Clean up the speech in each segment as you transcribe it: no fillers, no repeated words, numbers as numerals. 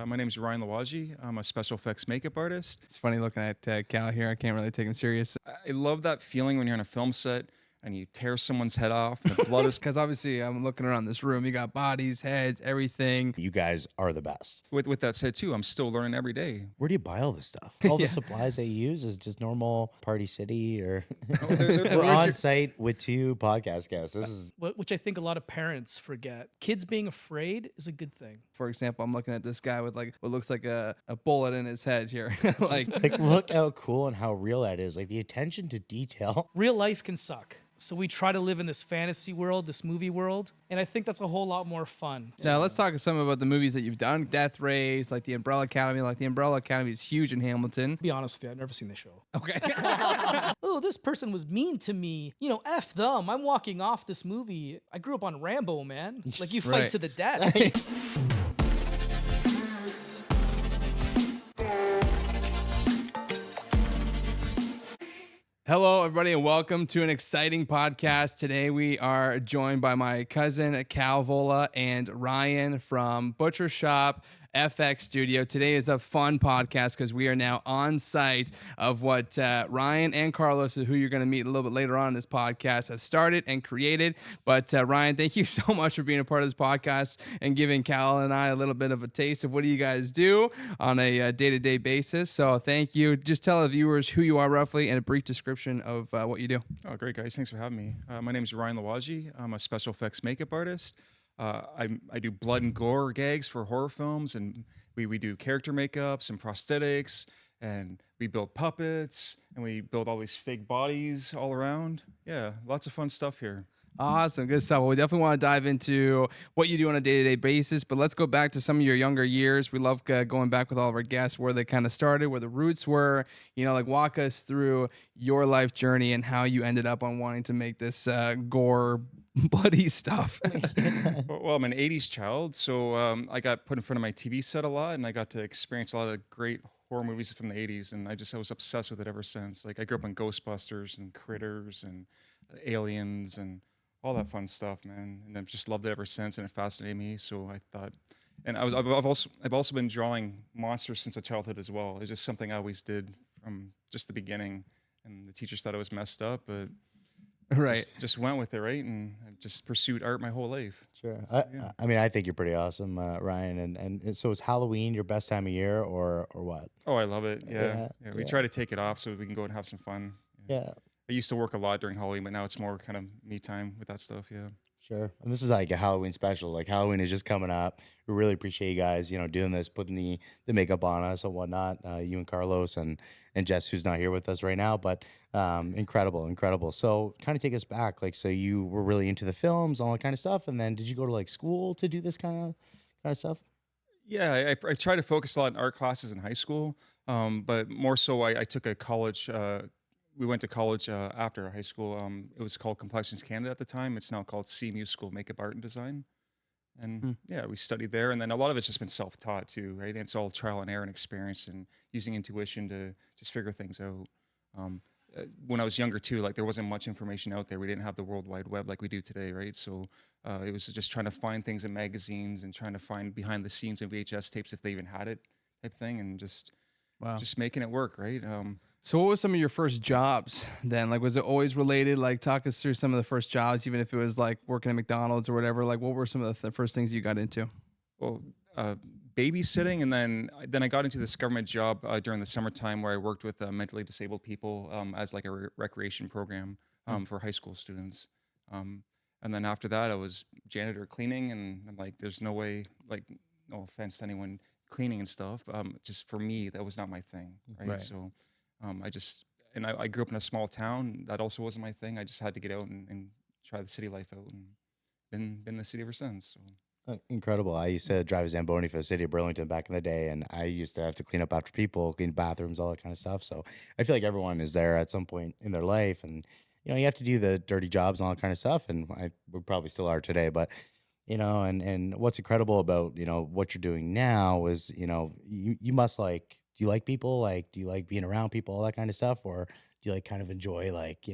My name is Ryan Lawaji. I'm a special effects makeup artist. It's funny looking at Cal here. I can't really take him serious I love that feeling when you're on a film set and you tear someone's head off and the blood is. because obviously I'm looking around this room. You got bodies, heads, everything. You guys are the best. With that said, too, I'm still learning every day. Where do you buy all this stuff? All the supplies they use is just normal Party City, or we're on site with two podcast guests. This is Which I think a lot of parents forget. Kids being afraid is a good thing. For example, I'm looking at this guy with like what looks like a bullet in his head here. like look how cool and how real that is. Like the attention to detail. Real life can suck. So we try to live in this fantasy world, this movie world, and I think that's a whole lot more fun. Now let's talk some about the movies that you've done. Death Race, like the Umbrella Academy. Like the Umbrella Academy is huge in Hamilton. To be honest with you, I've never seen the show. Okay. Oh, this person was mean to me. You know, F them. I'm walking off this movie. I grew up on Rambo, man. Like you fight Right. to the death. Hello, everybody, and welcome to an exciting podcast. Today, we are joined by my cousin, Cal Vola, and Ryan from Butcher Shop FX Studio. Today is a fun podcast because we are now on site of what Ryan and Carlos, who you're going to meet a little bit later on in this podcast, have started and created. But Ryan, thank you so much for being a part of this podcast and giving Cal and I a little bit of a taste of what do you guys do on a day-to-day basis. So thank you. Just tell the viewers who you are roughly and a brief description of what you do. Oh, great, guys. Thanks for having me. My name is Ryan Lawaji. I'm a special effects makeup artist. I do blood and gore gags for horror films, and we do character makeups and prosthetics, and we build puppets, and we build all these fake bodies all around. Yeah, lots of fun stuff here. Awesome. Good stuff. Well, we definitely want to dive into what you do on a day-to-day basis, but let's go back to some of your younger years. We love going back with all of our guests, where they kind of started, where the roots were, like walk us through your life journey and how you ended up on wanting to make this gore, bloody stuff. Well, I'm an 80s child, so I got put in front of my TV set a lot, and I got to experience a lot of the great horror movies from the 80s, and I was obsessed with it ever since. Like, I grew up on Ghostbusters and Critters and Aliens and all that fun stuff, man. And I've just loved it ever since, and it fascinated me. So I thought, and I've also been drawing monsters since a childhood as well. It's just something I always did from just the beginning. And the teachers thought I was messed up, but Right. just went with it, right? And I just pursued art my whole life. Sure. So, yeah. I mean, I think you're pretty awesome, Ryan. And so is Halloween your best time of year, or what? Oh, I love it. Yeah, Yeah. We yeah. try to take it off so we can go and have some fun. Yeah. I used to work a lot during Halloween, but now it's more kind of me time with that stuff. Yeah. Sure. And this is like a Halloween special. Like Halloween is just coming up. We really appreciate you guys, doing this, putting the makeup on us and whatnot. You and Carlos and Jess, who's not here with us right now, but incredible. So kind of take us back. Like, so you were really into the films, all that kind of stuff. And then did you go to like school to do this kind of stuff? Yeah, I tried to focus a lot in art classes in high school, but more so I took a college. We went to college after high school. It was called Complexions Canada at the time. It's now called CMU School of Makeup Art and Design. And yeah, we studied there. And then a lot of it's just been self-taught too, right? And it's all trial and error and experience and using intuition to just figure things out. When I was younger too, like there wasn't much information out there. We didn't have the World Wide Web like we do today, right? So it was just trying to find things in magazines and trying to find behind the scenes in VHS tapes if they even had it type thing, and just making it work, right? So what was some of your first jobs then? Like, was it always related? Like, talk us through some of the first jobs, even if it was like working at McDonald's or whatever. Like, what were some of the first things you got into? Well, babysitting, and then I got into this government job during the summertime where I worked with mentally disabled people as like a recreation program for high school students. And then after that, I was janitor cleaning, and I'm like, there's no way, like, no offense to anyone cleaning and stuff. Just for me, that was not my thing, right? Right. So I grew up in a small town. That also wasn't my thing. I just had to get out and try the city life out, and been in the city ever since. So. Incredible. I used to drive a Zamboni for the city of Burlington back in the day, and I used to have to clean up after people, clean bathrooms, all that kind of stuff. So I feel like everyone is there at some point in their life, and you have to do the dirty jobs and all that kind of stuff. And we probably still are today, but and what's incredible about what you're doing now is you must like. Do you like people? Like, do you like being around people, all that kind of stuff, or do you like kind of enjoy like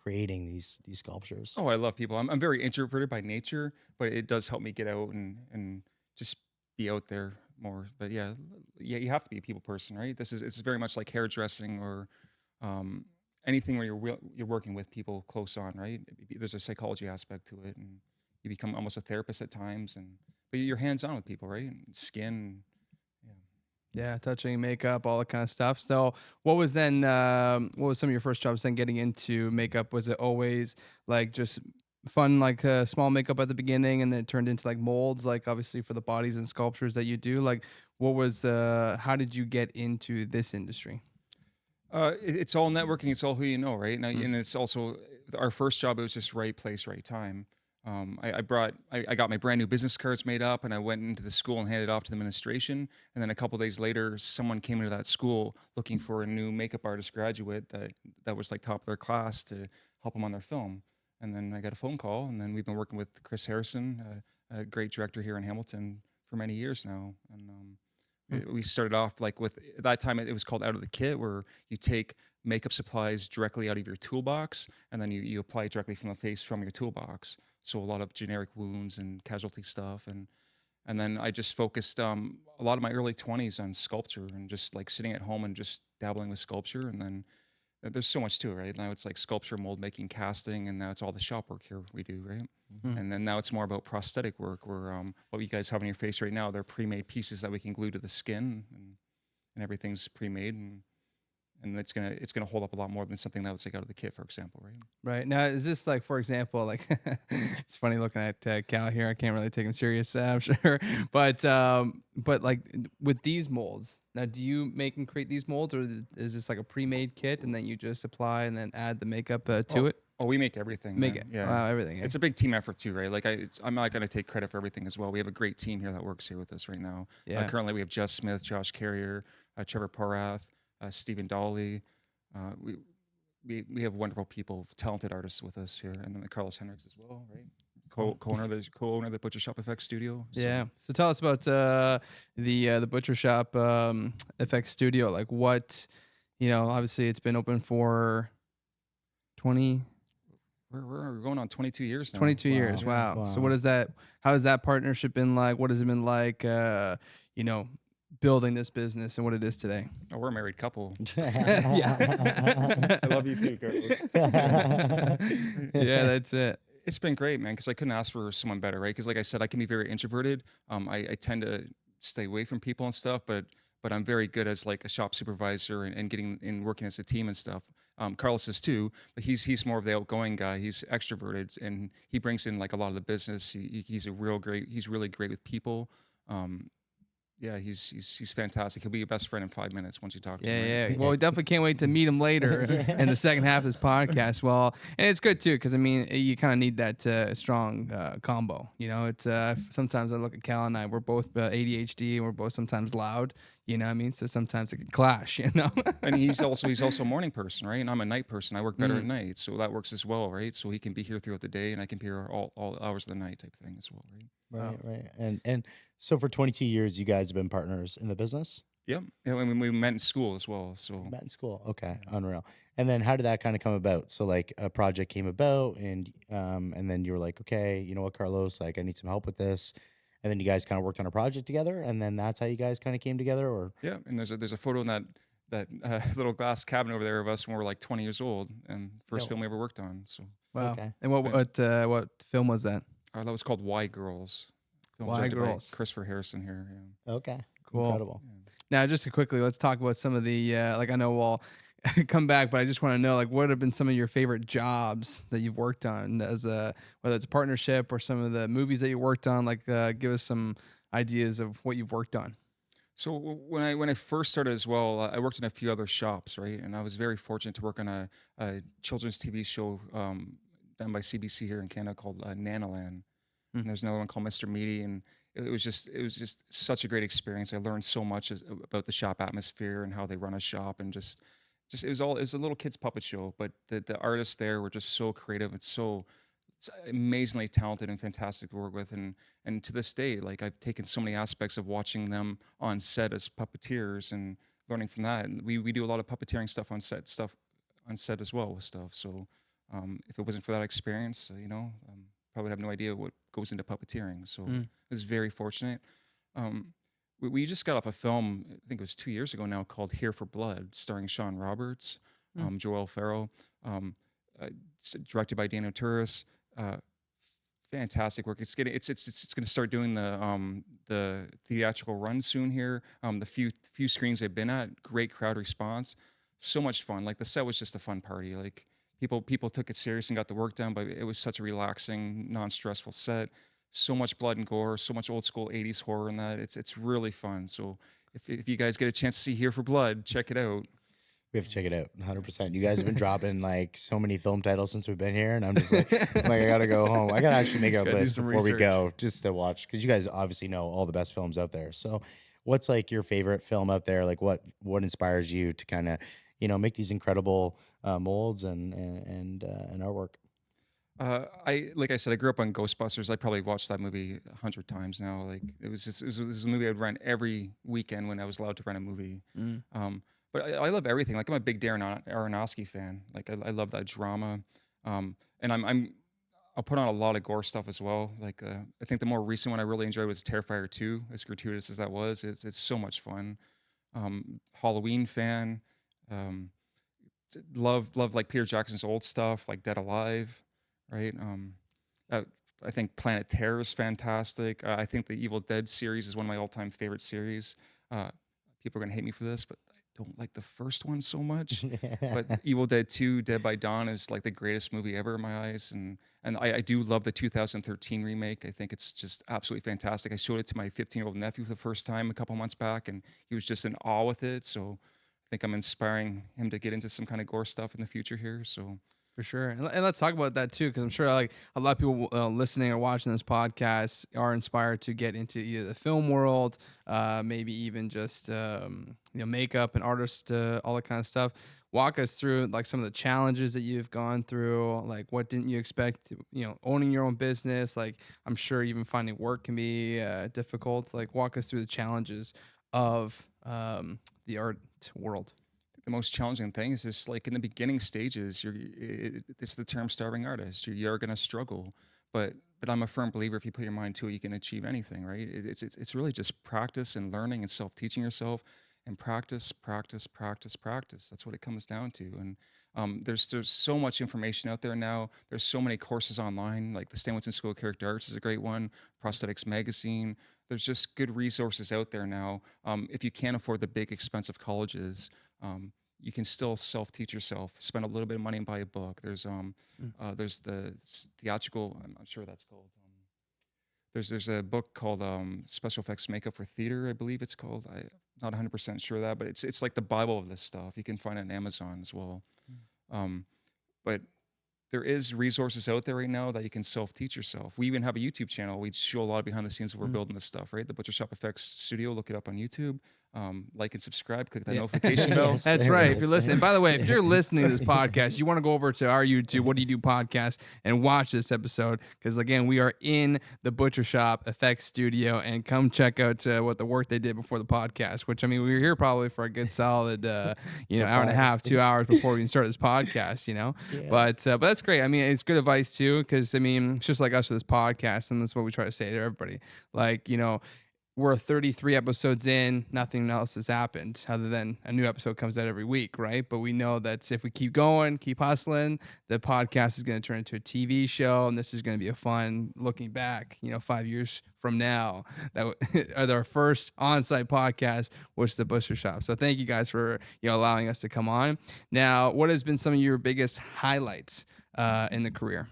creating these sculptures? Oh, I love people. I'm very introverted by nature, but it does help me get out and just be out there more. But yeah, yeah, you have to be a people person, right? It's very much like hairdressing or um, anything where you're working with people close on, right? There's a psychology aspect to it, and you become almost a therapist at times, and but you're hands on with people, right? And skin, yeah. Yeah, touching makeup, all that kind of stuff. So, what was some of your first jobs then getting into makeup? Was it always like just fun, like small makeup at the beginning, and then it turned into like molds, like obviously for the bodies and sculptures that you do? Like, how did you get into this industry? It's all networking. It's all who you know, right? Mm. And it's also our first job. It was just right place, right time. I got my brand new business cards made up, and I went into the school and handed it off to the administration. And then a couple days later, someone came into that school looking for a new makeup artist graduate that was like top of their class to help them on their film. And then I got a phone call, and then we've been working with Chris Harrison, a great director here in Hamilton, for many years now. And Mm. we started off like with at that time it was called out of the kit, where you take makeup supplies directly out of your toolbox and then you apply it directly from the face from your toolbox. So a lot of generic wounds and casualty stuff, and then I just focused a lot of my early 20s on sculpture and just like sitting at home and just dabbling with sculpture. And then there's so much to it, right? Now it's like sculpture, mold making, casting, and now it's all the shop work here we do, right? Mm. And then now it's more about prosthetic work, where what you guys have on your face right now, they're pre-made pieces that we can glue to the skin, and everything's pre-made, and it's gonna hold up a lot more than something that was like out of the kit, for example, right? Right. Now, is this like, for example, like it's funny looking at Cal here. I can't really take him serious, I'm sure. But like with these molds, now, do you make and create these molds, or is this like a pre-made kit and then you just apply and then add the makeup to Oh, it? oh, we make everything, Make it. man. Yeah, Wow, everything. Eh? it's a big team effort too, right? Like I'm not gonna take credit for everything as well. We have a great team here that works here with us right now. Yeah. Currently, we have Jess Smith, Josh Carrier, Trevor Porath, Stephen Dolly. Uh, we we have wonderful people, talented artists with us here, and then Carlos Henriks as well, right? Co-owner of the Butcher Shop FX Studio. So Yeah. So tell us about the Butcher Shop FX Studio. Like what, obviously it's been open for 20, we're going on 22 years now. 22 years. Wow. Wow. Wow. So what is that? How has that partnership been like? What has it been like? You know, building this business and what it is today. Oh, we're a married couple. Yeah. I love you too, Carlos. Yeah, that's it. It's been great, man, because I couldn't ask for someone better, right? Because like I said, I can be very introverted. I tend to stay away from people and stuff, but I'm very good as like a shop supervisor and getting in working as a team and stuff. Carlos is too, but he's more of the outgoing guy. He's extroverted and he brings in like a lot of the business. He's he's really great with people. Um, yeah, he's fantastic. He'll be your best friend in 5 minutes once you talk to him. Yeah, Right? yeah. Well, we definitely can't wait to meet him later in the second half of this podcast. Well, and it's good too because I mean, you kind of need that strong combo. You know, it's sometimes I look at Cal and I, we're both ADHD and we're both sometimes loud. You know what I mean? So sometimes it can clash. You know. And he's also a morning person, right? And I'm a night person. I work better at Mm. night, so that works as well, right? So he can be here throughout the day, and I can be here all hours of the night, type thing as well, right? Right, right. And so for 22 years, you guys have been partners in the business? Yep. Yeah, and we met in school as well. So Met in school. Okay, yeah. unreal. And then how did that kind of come about? So like a project came about and then you were like, okay, you know what, Carlos, like I need some help with this. And then you guys kind of worked on a project together and then that's how you guys kind of came together or Yeah, and there's a photo in that little glass cabinet over there of us when we were like 20 years old, and first Yeah. film we ever worked on. So Wow. Okay. And what film was that? that was called Why Girls. Film Why directed by Girls? Christopher Harrison here. Yeah. Okay. Cool. Incredible. Now, just to quickly, let's talk about some of the like I know we'll come back, but I just want to know like what have been some of your favorite jobs that you've worked on as a whether it's a partnership or some of the movies that you worked on. Like, give us some ideas of what you've worked on. So when I first started as well, I worked in a few other shops, right? And I was very fortunate to work on a children's TV show done by CBC here in Canada called Nanaland. Hmm. And there's another one called Mr. Meaty, and it was just such a great experience. I learned so much about the shop atmosphere and how they run a shop, and just it was a little kids puppet show, but the artists there were just so creative and it's amazingly talented and fantastic to work with, and to this day, like I've taken so many aspects of watching them on set as puppeteers and learning from that. And we do a lot of puppeteering stuff on set as well with stuff. So if it wasn't for that experience, probably have no idea what goes into puppeteering. So I Mm. was very fortunate. Um, we just got off a film, I think it was 2 years ago now, called Here for Blood, starring Sean Roberts, Mm. Joel Farrell, um, directed by Daniel Turris. Uh, Fantastic work. It's going to start doing the theatrical run soon here. The few screens they've been at, great crowd response, so much fun. Like the set was just a fun party. Like people took it serious and got the work done, but it was such a relaxing, non-stressful set. So much blood and gore, so much old school '80s horror in that. It's really fun. So if you guys get a chance to see Here for Blood, check it out. We have to check it out, 100%. You guys have been dropping like so many film titles since we've been here, and I'm just like, I'm like I gotta go home. I gotta actually make a Gotta do list some before we research. go, just to watch, because you guys obviously know all the best films out there. So, what's like your favorite film out there? Like, what inspires you to kind of, make these incredible molds and artwork? I like I said, I grew up on Ghostbusters. I probably watched that movie 100 times now. Like it was a movie I'd rent every weekend when I was allowed to rent a movie. Mm. But I love everything. Like I'm a big Darren Aronofsky fan. Like I love that drama. And I'll put on a lot of gore stuff as well. Like I think the more recent one I really enjoyed was Terrifier 2. As gratuitous as that was, it's so much fun. Halloween fan. Um, love like Peter Jackson's old stuff, like Dead Alive, right? Uh, I think Planet Terror is fantastic. I think the Evil Dead series is one of my all-time favorite series. Uh, People are gonna hate me for this, but I don't like the first one so much. But Evil Dead 2, Dead by Dawn is like the greatest movie ever in my eyes, and I do love the 2013 remake. I think it's just absolutely fantastic. I showed it to my 15-year-old nephew for the first time a couple months back, and he was just in awe with it. So I think I'm inspiring him to get into some kind of gore stuff in the future here. So For sure. And let's talk about that too, because I'm sure like a lot of people listening or watching this podcast are inspired to get into either the film world, maybe even just, makeup and artist, all that kind of stuff. Walk us through like some of the challenges that you've gone through. Like what didn't you expect, owning your own business. Like I'm sure even finding work can be difficult. Like walk us through the challenges of the art world. the most challenging thing is just like in the beginning stages, it's the term starving artist. You're going to struggle, but I'm a firm believer if you put your mind to it, you can achieve anything, right? It's really just practice and learning and self-teaching yourself and practice, practice, practice, practice. That's what it comes down to. And there's so much information out there now. There's so many courses online, like the Stanwinson School of Character Arts is a great one, Prosthetics Magazine. There's just good resources out there now. If you can't afford the big expensive colleges, you can still self-teach yourself. Spend a little bit of money and buy a book. Mm. There's the theatrical. I'm not sure what that's called. There's a book called Special Effects Makeup for Theater, I believe it's called. I'm not 100% sure of that, but it's like the Bible of this stuff. You can find it on Amazon as well. Um, but there is resources out there right now that you can self-teach yourself. We even have a YouTube channel. We show a lot of behind the scenes of we're Mm. building this stuff, right? The Butcher Shop Effects Studio. Look it up on YouTube. Like and subscribe. Click that Yeah. notification bell. Yes. That's right. If you're Yes. listening, by the way, if you're listening to this podcast, you want to go over to our YouTube, What Do You Do podcast, and watch this episode. Because again, we are in the Butcher Shop Effects Studio, and come check out what the work they did before the podcast. Which I mean, we were here probably for a good solid, hour and a half, 2 hours before we even started this podcast. Yeah. But that's great. I mean, it's good advice too, because I mean, it's just like us with this podcast, and that's what we try to say to everybody. Like, we're 33 episodes in, nothing else has happened other than a new episode comes out every week, right? But we know that if we keep going, keep hustling, the podcast is going to turn into a TV show, and this is going to be a fun looking back, 5 years from now. That our first on-site podcast was the Butcher Shop. So thank you guys for allowing us to come on. Now, what has been some of your biggest highlights in the career?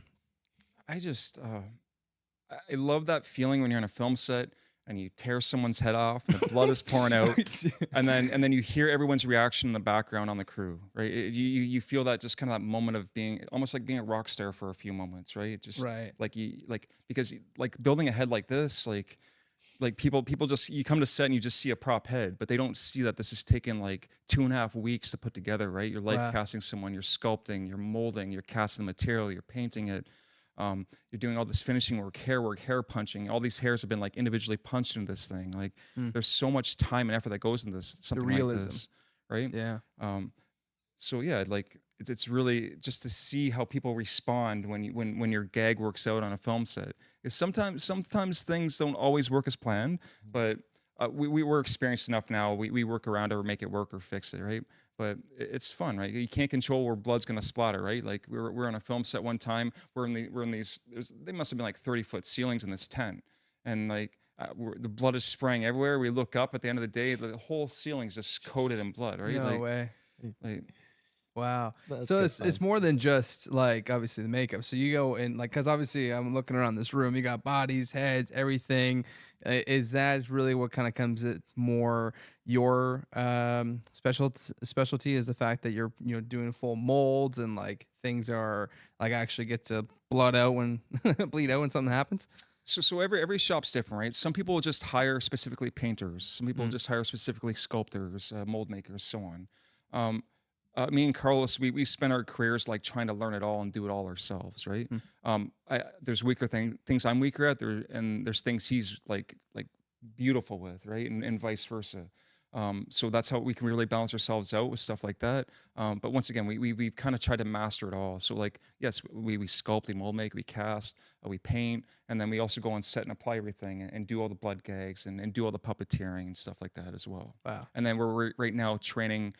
I love that feeling when you're on a film set and you tear someone's head off, and the blood is pouring out, and then you hear everyone's reaction in the background on the crew, right? You feel that just kind of that moment of being almost like being a rock star for a few moments, right? Just Right. because like building a head like this, like people just you come to set and you just see a prop head, but they don't see that this has taken like 2.5 weeks to put together, right? You're life Wow. casting someone, you're sculpting, you're molding, you're casting the material, you're painting it. You're doing all this finishing work, hair punching. All these hairs have been like individually punched into this thing. Like Mm. there's so much time and effort that goes into this, something like realism. this, right? Yeah. So yeah, like it's really just to see how people respond when your gag works out on a film set. Because sometimes things don't always work as planned, but we were experienced enough now. We work around it or make it work or fix it, right? But it's fun, right? You can't control where blood's gonna splatter, right? Like we're on a film set one time. We're in these. They must have been like 30-foot ceilings in this tent, and like the blood is spraying everywhere. We look up at the end of the day, the whole ceiling's just coated in blood, right? No way. Like Wow. That's So good it's fun. more than just like obviously the makeup. So you go in like because obviously I'm looking around this room. You got bodies, heads, everything. Is that really what kind of comes it more your specialty is the fact that you're doing full molds and like things are like actually get to blood out when bleed out when something happens? so every shop's different, right? Some people will just hire specifically painters. Some people Mm, just hire specifically sculptors, mold makers, so on. Um, Me and Carlos, we spent our careers like trying to learn it all and do it all ourselves, right? mm, There's things I'm weaker at, and there's things he's like beautiful with, right? And vice versa. So that's how we can really balance ourselves out with stuff like that. But once again, we've kind of tried to master it all. So like, yes, we sculpt, we mold make, we cast, we paint, and then we also go on set and apply everything and do all the blood gags and do all the puppeteering and stuff like that as well. wow. And then we're right now training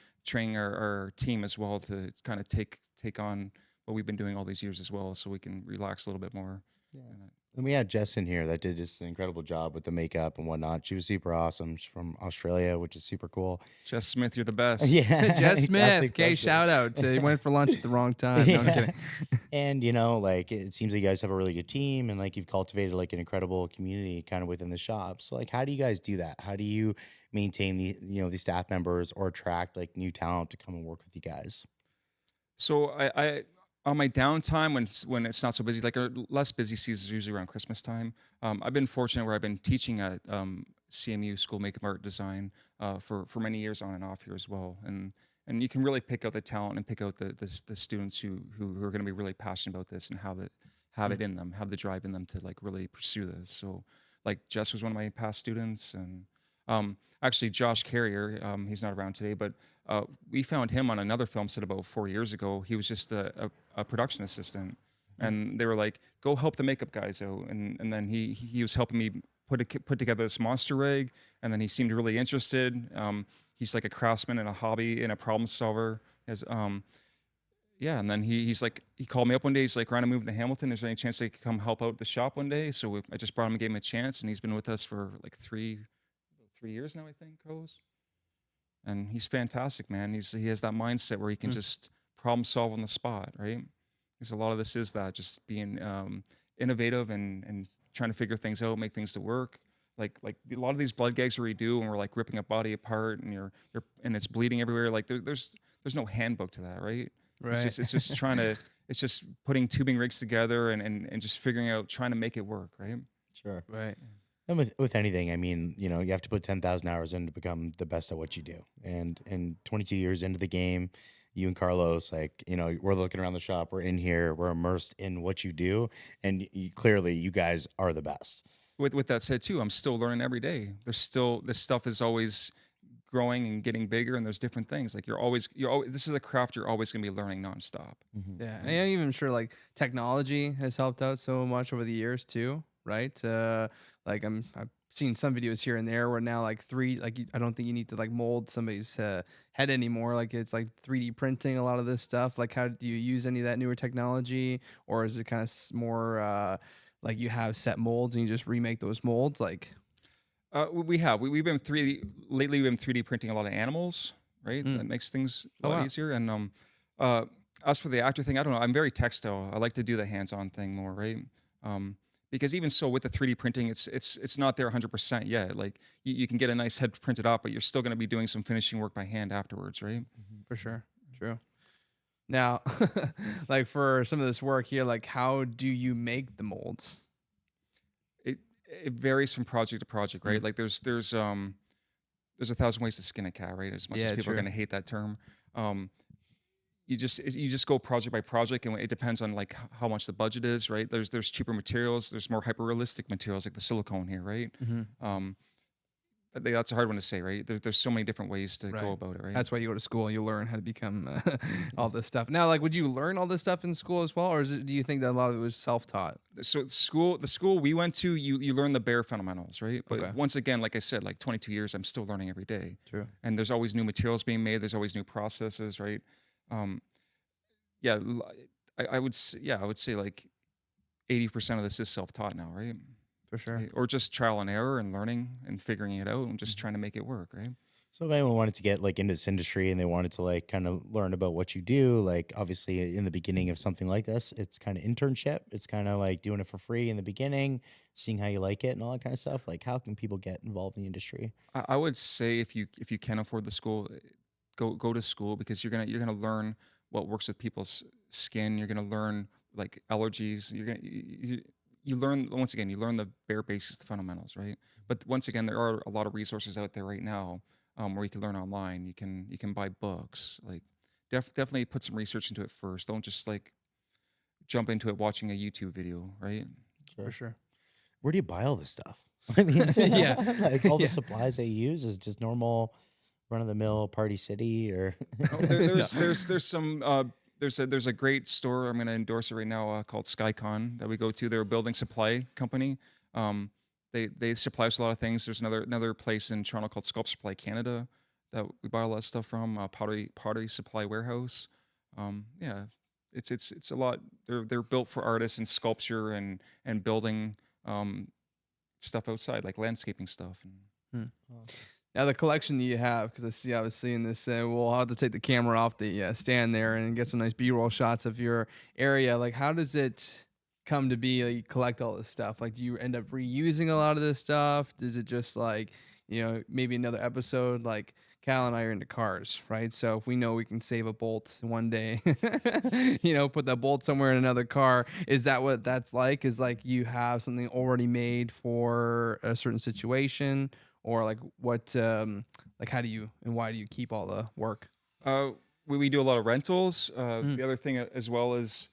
our team as well to kind of take on what we've been doing all these years as well, so we can relax a little bit more. Yeah. And, And we had Jess in here that did just an incredible job with the makeup and whatnot. She was super awesome. She's from Australia, which is super cool. Jess Smith, you're the best. Yeah, Jess Smith. absolutely Okay, crushed it. shout out. He went for lunch at the wrong time. No, I'm Yeah. kidding. And like it seems like you guys have a really good team and like you've cultivated like an incredible community kind of within the shop. So like how do you guys do that? How do you maintain the staff members or attract like new talent to come and work with you guys? So I on my downtime when it's not so busy, like less busy seasons usually around Christmas time. I've been fortunate where I've been teaching at CMU School of Makeup Art Design for many years on and off here as well, and you can really pick out the talent and pick out the students who are going to be really passionate about this and have Mm, it in them, have the drive in them to like really pursue this. So like Jess was one of my past students, and actually Josh Carrier, he's not around today, but we found him on another film set about 4 years ago. He was just a production assistant, mm. and they were like, "Go help the makeup guys out." And then he was helping me put together this monster rig, and then he seemed really interested. He's like a craftsman and a hobby and a problem solver. As Yeah, and then he's like he called me up one day. He's like, "Ryan, I'm moving to Hamilton. Is there any chance they could come help out at the shop one day?" So I just brought him and gave him a chance, and he's been with us for like 3 years now, I think, Carlos. And he's fantastic, man. He has that mindset where he can Mm. just problem solve on the spot, right? Because a lot of this is that just being innovative and trying to figure things out, make things to work. Like a lot of these blood gags where we do, and we're like ripping a body apart, and you're and it's bleeding everywhere. Like there's no handbook to that, right? Right. It's just trying to it's just putting tubing rigs together and just figuring out trying to make it work, right? Sure. Right. And with anything, I mean, you have to put 10,000 hours in to become the best at what you do. And 22 years into the game, you and Carlos, like, we're looking around the shop, we're in here, we're immersed in what you do, and clearly you guys are the best. With that said too, I'm still learning every day. There's still this stuff is always growing and getting bigger, and there's different things. Like you're always this is a craft you're always gonna be learning nonstop. Mhm. Yeah, and And I'm even sure like technology has helped out so much over the years too, right? Like I've seen some videos here and there where now like I don't think you need to like mold somebody's head anymore. Like it's like 3D printing a lot of this stuff. Like how do you use any of that newer technology, or is it kind of more like you have set molds and you just remake those molds? Like, we've been 3D lately. We've been 3D printing a lot of animals, right? mm. That makes things a Oh lot wow, easier. And uh, as for the actor thing, I don't know. I'm very textile. I like to do the hands-on thing more, right? Because even so, with the 3D printing, it's not there 100% yet. Like you can get a nice head printed up, but you're still going to be doing some finishing work by hand afterwards, right? for sure, true. Now, like for some of this work here, like how do you make the molds? It varies from project to project, right? Mm. Like there's a thousand ways to skin a cat, right? As much as Yeah, people are true. going to hate that term, um, you just go project by project, and it depends on like how much the budget is, right? There's cheaper materials, there's more hyper realistic materials like the silicone here, right? Hmm. Um, That's a hard one to say, right? There's so many different ways to go Right. about it, right? That's why you go to school and you learn how to become all this stuff. Now, like, would you learn all this stuff in school as well, or do you think that a lot of it was self-taught? So the school we went to, you learn the bare fundamentals, right? But Okay, once again, like I said, like 22 years, I'm still learning every day, true. and there's always new materials being made. There's always new processes, right? Um, yeah, yeah, I would say like 80% of this is self-taught now, right? For sure. Right? Or just trial and error and learning and figuring it out and just trying to make it work, right? So if anyone wanted to get like into this industry and they wanted to like kind of learn about what you do, like obviously in the beginning of something like this, it's kind of internship. It's kind of like doing it for free in the beginning, seeing how you like it and all that kind of stuff. Like how can people get involved in the industry? I would say if you can afford the school, go to school because you're gonna learn what works with people's skin. You're gonna learn like allergies. You learn once again. You learn the bare basics, the fundamentals, right? But once again, there are a lot of resources out there right now where you can learn online. You can buy books. Like definitely put some research into it first. Don't just like jump into it watching a YouTube video, right? For Sure. sure. Where do you buy all this stuff? I mean, Yeah. like all the Yeah. supplies they use is just normal run of the mill Party City or Oh, No. there's some there's a great store I'm going to endorse it right now called Skycon that we go to. They're a building supply company. Um, they supply us a lot of things. There's another place in Toronto called Sculpt Supply Canada that we buy a lot of stuff from. Pottery Supply Warehouse. Yeah, it's a lot. They're built for artists and sculpture and building um, stuff outside like landscaping stuff. And Hmm. Oh, Now the collection that you have, because I see obviously in this, we'll have to take the camera off the stand there and get some nice B-roll shots of your area. Like, how does it come to be? Like, you collect all this stuff. Like, do you end up reusing a lot of this stuff? Does it just like, maybe another episode? Like, Cal and I are into cars, right? So if we know we can save a bolt one day, put that bolt somewhere in another car. Is that what that's like? Is like you have something already made for a certain situation? Or like what like how do you and why do you keep all the work? uh, we do a lot of rentals. Mm, The other thing as well is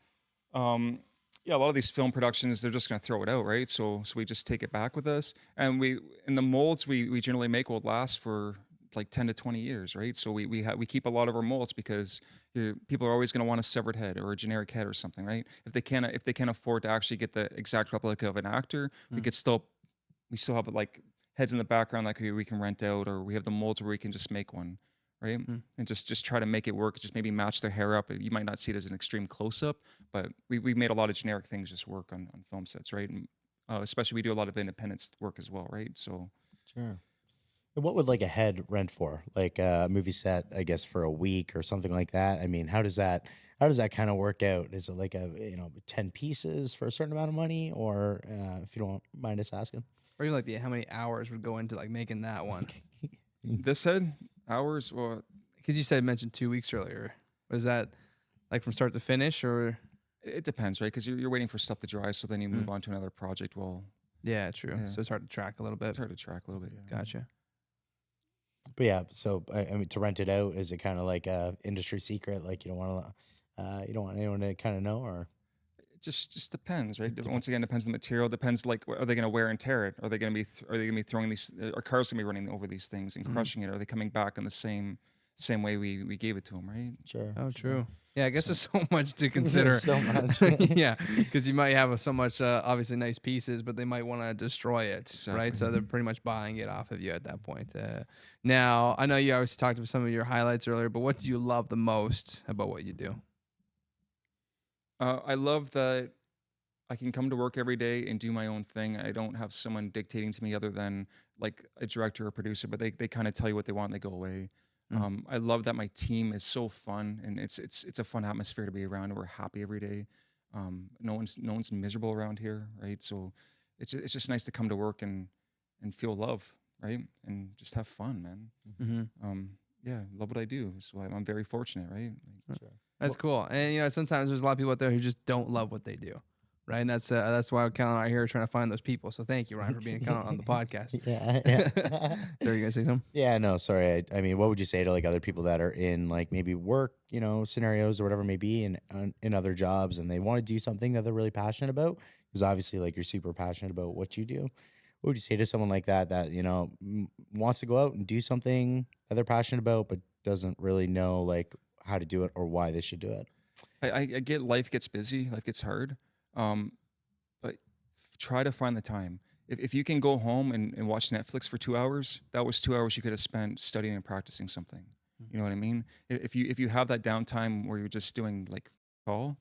um, yeah, a lot of these film productions, they're just going to throw it out, right? So we just take it back with us, and we in the molds we generally make will last for like 10 to 20 years, right? So we keep a lot of our molds because people are always going to want a severed head or a generic head or something, right? If they can't afford to actually get the exact replica of an actor, mm, we still have like heads in the background like we can rent out, or we have the molds where we can just make one, right? mm. And just try to make it work. Just maybe match their hair up. You might not see it as an extreme close up, but we've made a lot of generic things just work on film sets, right? And especially we do a lot of independent work as well, right? So sure. And what would like a head rent for? Like a movie set, I guess, for a week or something like that. I mean, how does that kind of work out? Is it like 10 pieces for a certain amount of money? Or if you don't mind us asking? Or even like how many hours would go into like making that one? this head hours, well, Because you said mentioned 2 weeks earlier. Was that like from start to finish or? it depends, right? Because you're waiting for stuff to dry, so then you Mm, move on to another project. Well, yeah, true. yeah, So it's hard to track a little bit. it's hard to track a little bit. Yeah. Gotcha. But yeah, so I mean, to rent it out, is it kind of like a industry secret? Like you don't want anyone to kind of know, or It just depends, right? it Once depends. again, depends on the material. Depends like are they going to wear and tear it? Are they going to be throwing these? Are cars going to be running over these things and Mhm. crushing it? Are they coming back in the same way we gave it to them, right? Sure, Oh, sure. true. Yeah, I guess So there's so much to There's consider. so much. Yeah, because you might have so much obviously nice pieces, but they might want to destroy it, right? exactly. So they're pretty much buying it off of you at that point. Now, I know you obviously talked about some of your highlights earlier, but what do you love the most about what you do? I love that I can come to work every day and do my own thing. I don't have someone dictating to me other than like a director or producer, but they kind of tell you what they want and they go away. Mm, I love that my team is so fun and it's a fun atmosphere to be around and we're happy every day. No one's miserable around here, right? So it's just nice to come to work and feel love, right? And just have fun, man. mhm. Yeah, love what I do. So I'm very fortunate, right? Like, Sure. That's cool. And sometimes there's a lot of people out there who just don't love what they do, right? And that's why Cal and I are here trying to find those people. So thank you, Ryan, for being on the podcast. Yeah, yeah. Sorry, you guys say something? Yeah, no, sorry. I mean, what would you say to like other people that are in like maybe work, scenarios or whatever it may be in other jobs and they want to do something that they're really passionate about? Because obviously like you're super passionate about what you do. what would you say to someone like that that wants to go out and do something that they're passionate about, but doesn't really know like how to do it or why they should do it? I get life gets busy, life gets hard, um, but try to find the time. If you can go home and watch Netflix for 2 hours, that was 2 hours you could have spent studying and practicing something. You know what I mean? If you have that downtime where you're just doing like all,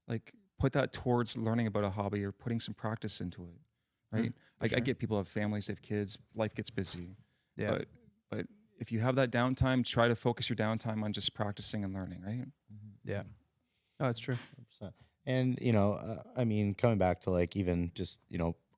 like put that towards learning about a hobby or putting some practice into it, right? For I sure. get people have families, they have kids, life gets busy, Yeah. but if you have that downtime, try to focus your downtime on just practicing and learning, right? Yeah. Oh, that's true. 100%. And I mean, coming back to like even just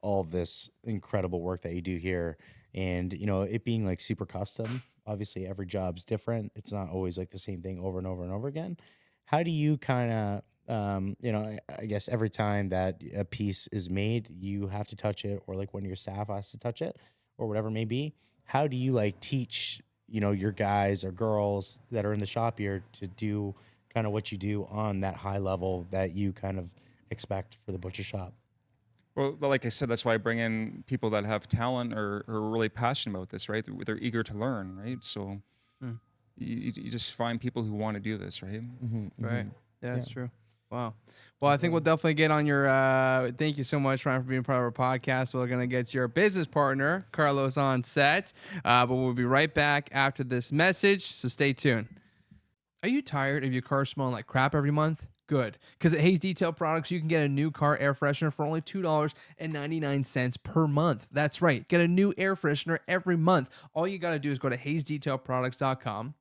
all this incredible work that you do here, and it being like super custom. Obviously, every job's different. It's not always like the same thing over and over and over again. How do you kind of I guess every time that a piece is made, you have to touch it, or like one of your staff has to touch it, or whatever it may be. How do you like teach your guys or girls that are in the shop here to do kind of what you do on that high level that you kind of expect for the butcher shop? Well, like I said, that's why I bring in people that have talent or are really passionate about this, right? They're eager to learn, right? So Mm, you just find people who want to do this, right? Mm-hmm, right. mm-hmm. Yeah, Yeah. that's true. Wow. Well, I think we'll definitely get on your. Thank you so much, Ryan, for being part of our podcast. We're going to get your business partner, Carlos, on set. But we'll be right back after this message. So stay tuned. Are you tired of your car smelling like crap every month? Good. Because at Hayes Detail Products, you can get a new car air freshener for only $2.99 per month. That's right. Get a new air freshener every month. All you got to do is go to hayesdetailproducts.com.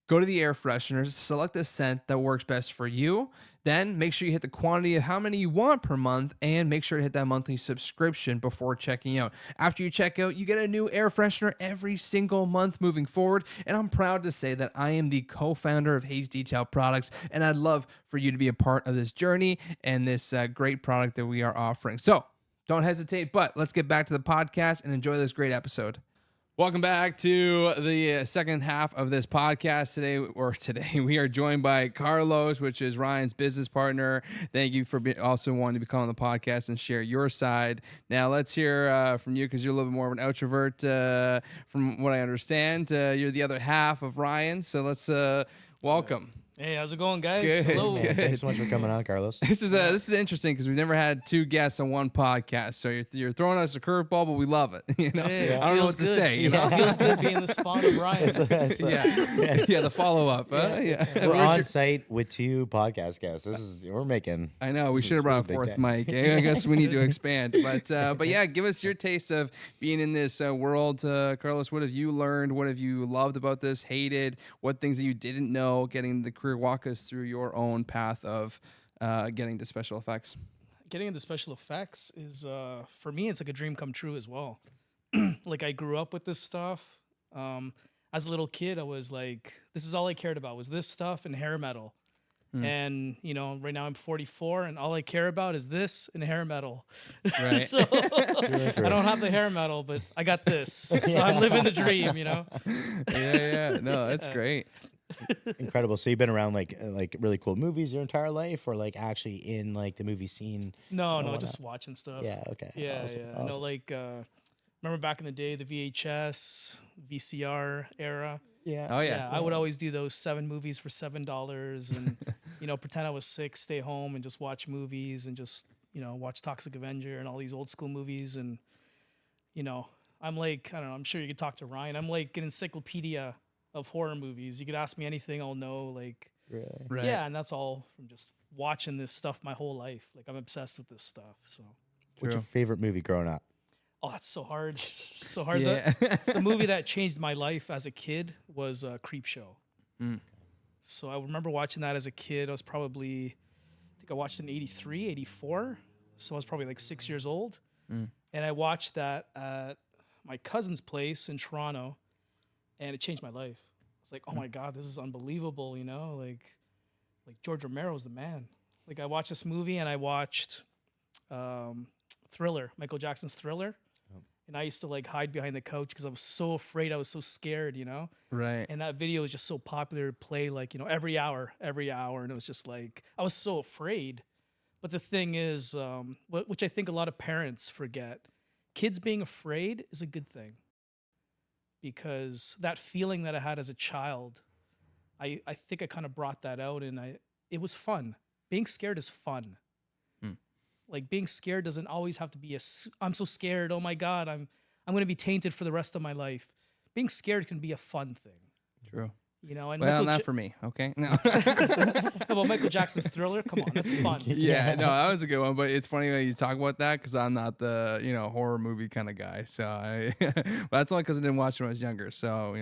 Go to the air fresheners, select the scent that works best for you. Then make sure you hit the quantity of how many you want per month and make sure to hit that monthly subscription before checking out. After you check out, you get a new air freshener every single month moving forward. And I'm proud to say that I am the co-founder of Hayes Detail Products, and I'd love for you to be a part of this journey and this great product that we are offering. So don't hesitate, but let's get back to the podcast and enjoy this great episode. Welcome back to the second half of this podcast today. We are joined by Carlos, which is Ryan's business partner. Thank you for also wanting to become on the podcast and share your side. Now let's hear from you because you're a little bit more of an extrovert from what I understand. You're the other half of Ryan. So let's welcome. Hey, how's it going, guys? Good. Hello. Man, thanks so much for coming on, Carlos. This is interesting because we've never had two guests on one podcast. So you're throwing us a curveball, but we love it. Hey, it I don't know feels what to good. say. It feels good being the spawn of Ryan. Yeah, the follow up. Yeah. We're on site with two podcast guests. We're making. I know we should have brought a fourth mic. I guess we need to expand. But yeah, give us your taste of being in this world, Carlos. What have you learned? What have you loved about this? Hated? What things that you didn't know? Getting the career, walk us through your own path of getting to special effects. Getting into special effects is, for me, it's like a dream come true as well. Like I grew up with this stuff. As a little kid, I was like, this is all I cared about was this stuff and hair metal. And right now I'm 44, and all I care about is this and hair metal. Right. So I don't have the hair metal, but I got this. So I'm living the dream. Yeah. No, that's great. Incredible. So you've been around like really cool movies your entire life, or like actually in like the movie scene? No, just watching stuff. Yeah. Okay. Yeah, Awesome, yeah. I know, awesome. like, remember back in the day, the VHS, VCR era. Yeah. Oh Yeah, yeah. I would always do those 7 movies for $7, and pretend I was sick, stay home, and just watch movies, and just watch Toxic Avenger and all these old school movies, and I'm like, I don't know. I'm sure you could talk to Ryan. I'm like an encyclopedia of horror movies. You could ask me anything, I'll know. Like, Really. Right. yeah, and that's all from just watching this stuff my whole life. Like, I'm obsessed with this stuff. So, What's your True. favorite movie growing up? oh, that's so hard. It's so hard. Yeah. The movie that changed my life as a kid was Creep Show. Mm. So I remember watching that as a kid. I was probably, I think I watched it in 83, 84. So I was probably like 6 years old. Mm. And I watched that at my cousin's place in Toronto, and it changed my life. It's like, oh my God, this is unbelievable, like George Romero's the man. Like, I watched this movie, and I watched Thriller, Michael Jackson's Thriller. And I used to like hide behind the couch because I was so afraid. I was so scared, Right. And that video was just so popular to play like, every hour. And it was just like, I was so afraid. But the thing is, which I think a lot of parents forget, kids being afraid is a good thing because that feeling that I had as a child, I think I kind of brought that out, and it was fun. Being scared is fun. Hmm. Like being scared doesn't always have to be I'm so scared. Oh my God, I'm going to be tainted for the rest of my life. Being scared can be a fun thing, True. you know. And Well, not for me. Okay. No. How about Michael Jackson's Thriller? Come on, that's fun. Yeah, no, that was a good one. But it's funny when you talk about that because I'm not the horror movie kind of guy. So but that's only because I didn't watch when I was younger. So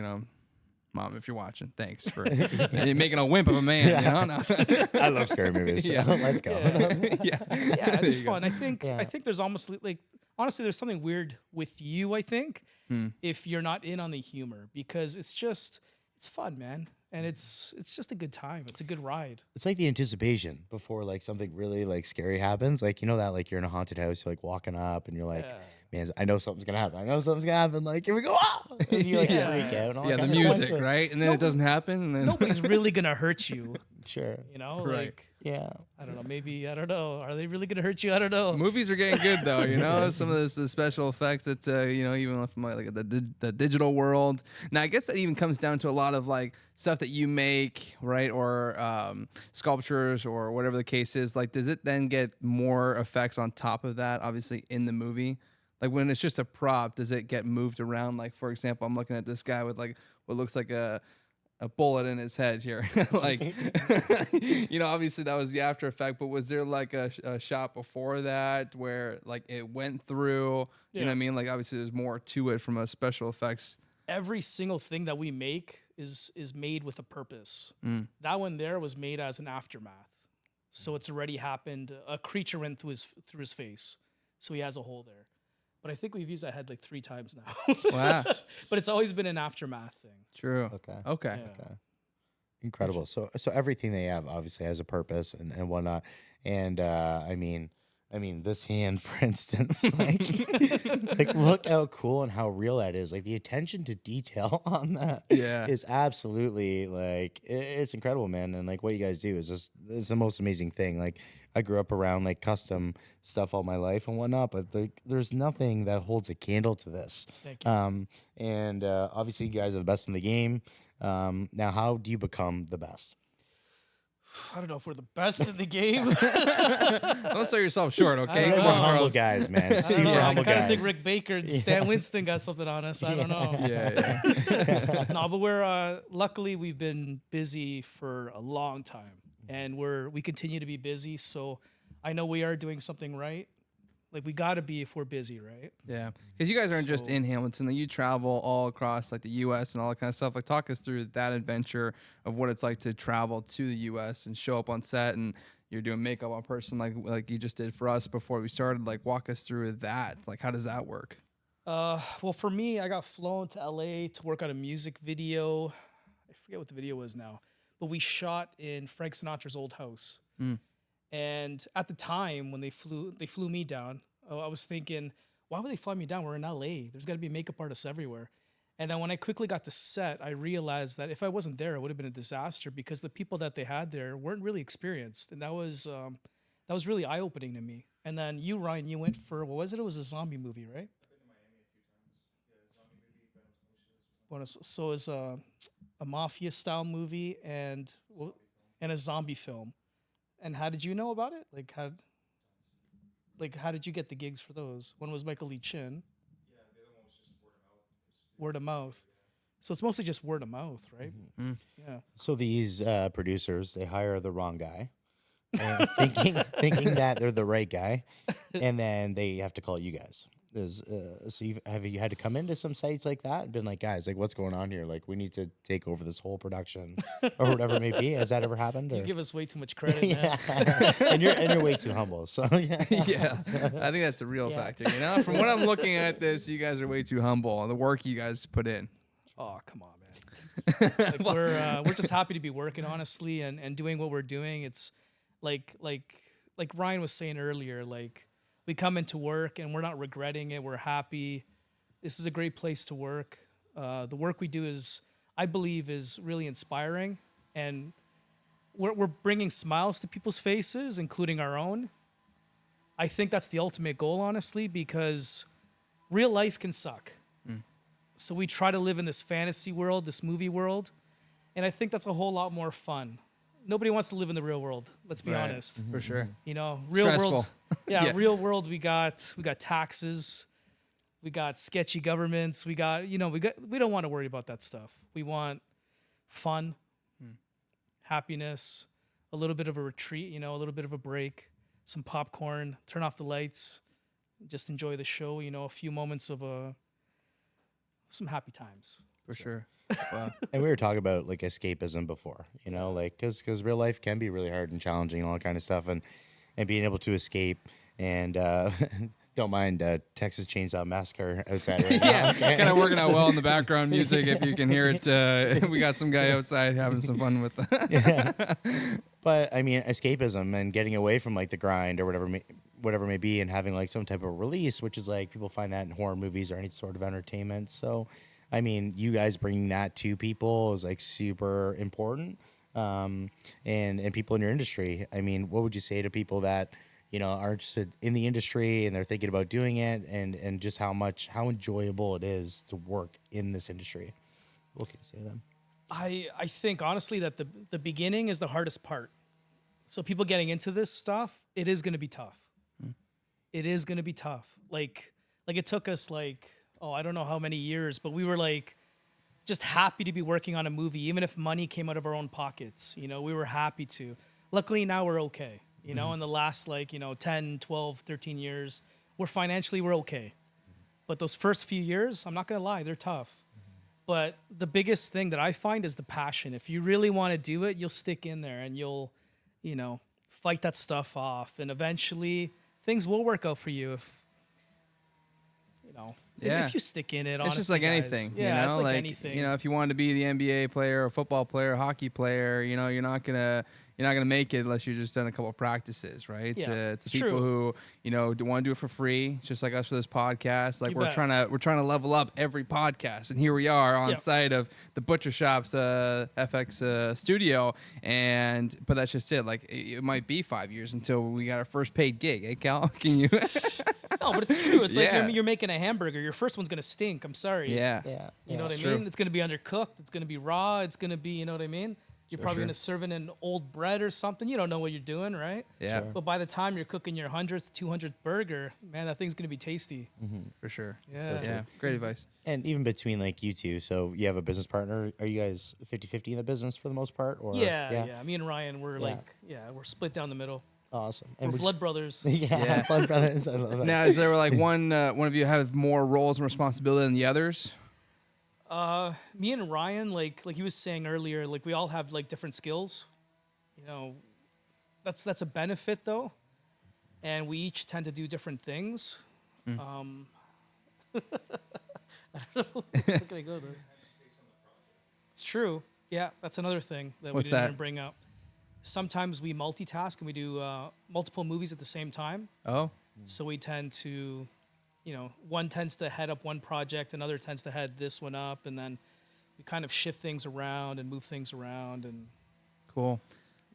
Mom, if you're watching, thanks for you're making a wimp of a man. No. I love scary movies. So Yeah. let's go. Yeah, Yeah, it's There you go. fun. I think there's almost like honestly, there's something weird with you. I think if you're not in on the humor because it's fun, man, and it's just a good time. It's a good ride. It's like the anticipation before like something really like scary happens. Like that like you're in a haunted house, you're like walking up and you're like, man, I know something's gonna happen. I know something's gonna happen. Like here we go. Ah! And you like Yeah. freak out. And all Yeah, that the kind of stuff. music, right? And then it doesn't happen. And then Nobody's really gonna hurt you, Sure. you know. Right. Like Yeah. I don't know. Maybe I don't know. Are they really gonna hurt you? I don't know. movies are getting good though, some of the special effects that even from like the digital world. Now I guess that even comes down to a lot of like stuff that you make, right? Or sculptures or whatever the case is. Like, does it then get more effects on top of that, obviously in the movie? Like when it's just a prop, does it get moved around? Like for example, I'm looking at this guy with like what looks like a bullet in his head here. Like, obviously that was the after effect, but was there like a shot before that where like it went through, you know what I mean? Like obviously there's more to it from a special effects. Every single thing that we make is made with a purpose. That one there was made as an aftermath. So it's already happened. A creature went through his face. So he has a hole there. But I think we've used that head like 3 times now. Wow. But it's always been an aftermath thing. True. Okay. Okay. Yeah. Okay. Incredible. So everything they have obviously has a purpose and whatnot. And I mean this hand, for instance, like look how cool and how real that is. Like the attention to detail on that is absolutely like it's incredible, man. And like what you guys do is just it's the most amazing thing. Like I grew up around like custom stuff all my life and whatnot, but there's nothing that holds a candle to this. Thank you. And obviously you guys are the best in the game. Now, how do you become the best? I don't know if we're the best in the game. Don't sell yourself short, okay? I don't We're know. humble Carlos. guys, man. I Super don't know. I humble kind of guys. think Rick Baker and Stan Winston got something on us. I don't know. Yeah. No, but we're luckily we've been busy for a long time, and we continue to be busy. So I know we are doing something right. Like we got to be if we're busy, right? Yeah, because you guys aren't just So- in Hamilton. Like, you travel all across like the U.S. and all that kind of stuff. Like, talk us through that adventure of what it's like to travel to the U.S. and show up on set, and you're doing makeup on person like you just did for us before we started. Like, walk us through that. Like, how does that work? Well, for me, I got flown to LA to work on a music video. I forget what the video was now, but we shot in Frank Sinatra's old house. And at the time when they flew me down, I was thinking, why would they fly me down? We're in LA. There's got to be makeup artists everywhere. And then when I quickly got to set, I realized that if I wasn't there, it would have been a disaster because the people that they had there weren't really experienced, and that was really eye opening to me. And then you, Ryan, you went for what was it? It was a zombie movie, right? So it's a mafia style movie and a zombie film. And how did you know about it? How did you get the gigs for those? One was Michael Lee Chin. Yeah, the other one was just word of mouth. So it's mostly just word of mouth, right? Yeah. So these producers, they hire the wrong guy, thinking that they're the right guy, and then they have to call you guys. So have you had to come into some sites like that and been like, guys, like what's going on here? Like we need to take over this whole production or whatever it may be. Has that ever happened? Or? You give us way too much credit, man. and you're way too humble. So yeah. Yeah, I think that's a real factor. From what I'm looking at this, you guys are way too humble. The work you guys put in. Oh, come on, man. Like we're just happy to be working, honestly, and doing what we're doing. It's like Ryan was saying earlier, like we come into work and we're not regretting it. We're happy. This is a great place to work. The work we do I believe, is really inspiring, and we're bringing smiles to people's faces, including our own. I think that's the ultimate goal, honestly, because real life can suck. So we try to live in this fantasy world, this movie world, and I think that's a whole lot more fun. Nobody wants to live in the real world. Let's be Right. honest. For sure. You know, real Stressful. world. Yeah, Yeah. real world. We got taxes. We got sketchy governments. We don't want to worry about that stuff. We want fun, happiness, a little bit of a retreat. You know, a little bit of a break, some popcorn. Turn off the lights. Just enjoy the show. You know, a few moments of some happy times. For sure. Wow. And we were talking about like escapism before, you know, like because real life can be really hard and challenging and all that kind of stuff, and being able to escape and don't mind Texas Chainsaw Massacre outside right now. Yeah, Okay? kind of working out well in the background music if you can hear it. We got some guy outside having some fun with that. But I mean, escapism and getting away from like the grind or whatever may be, and having like some type of release, which is like people find that in horror movies or any sort of entertainment. So, I mean, you guys bringing that to people is like super important, and people in your industry. I mean, what would you say to people that are interested in the industry and they're thinking about doing it, and just how enjoyable it is to work in this industry? What can you say to them? I think honestly that the beginning is the hardest part. So people getting into this stuff, it is going to be tough. It is going to be tough. Like it took us I don't know how many years, but we were like just happy to be working on a movie, even if money came out of our own pockets. You know, we were happy to. Luckily now we're okay. You know, in the last 10, 12, 13 years, we're okay. But those first few years, I'm not going to lie, they're tough. But the biggest thing that I find is the passion. If you really want to do it, you'll stick in there and you'll, fight that stuff off. And eventually things will work out for you Yeah. if you stick in it, It's honestly, just like guys. anything. Yeah, it's like anything. anything. If you wanted to be the NBA player, or football player, hockey player, you're not gonna make it unless you've just done a couple of practices, right? Yeah, It's it's the people true. who want to do it for free, just like us for this podcast. Like You we're bet. trying to level up every podcast, and here we are on Yeah. site of the Butcher Shop's FX studio, but that's just it. Like it might be 5 years until we got our first paid gig. Hey, Cal, can you? No, but it's true. It's Yeah. like you're making a hamburger. Your first one's going to stink. I'm sorry. Yeah. You know what I true. mean? It's going to be undercooked. It's going to be raw. It's going to be, you know what I mean? You're probably sure. going to serve it in old bread or something. You don't know what you're doing, right? Yeah. Sure. But by the time you're cooking your 100th, 200th burger, man, that thing's going to be tasty. For sure. Yeah. Yeah. Great advice. And even between like you two, so you have a business partner. Are you guys 50-50 in the business for the most part? Or Yeah. Me and Ryan, we're we're split down the middle. Awesome. We're And blood brothers. yeah, blood brothers. I love that. Now, is there like one of you have more roles and responsibility than the others? Me and Ryan, like he was saying earlier, like we all have like different skills. You know, that's a benefit though, and we each tend to do different things. I don't know. Where can I go there? It's true. Yeah, that's another thing that What's we didn't that? even bring up. Sometimes we multitask and we do multiple movies at the same time. Oh, So we tend to, one tends to head up one project, another tends to head this one up, and then we kind of shift things around and move things around. And cool.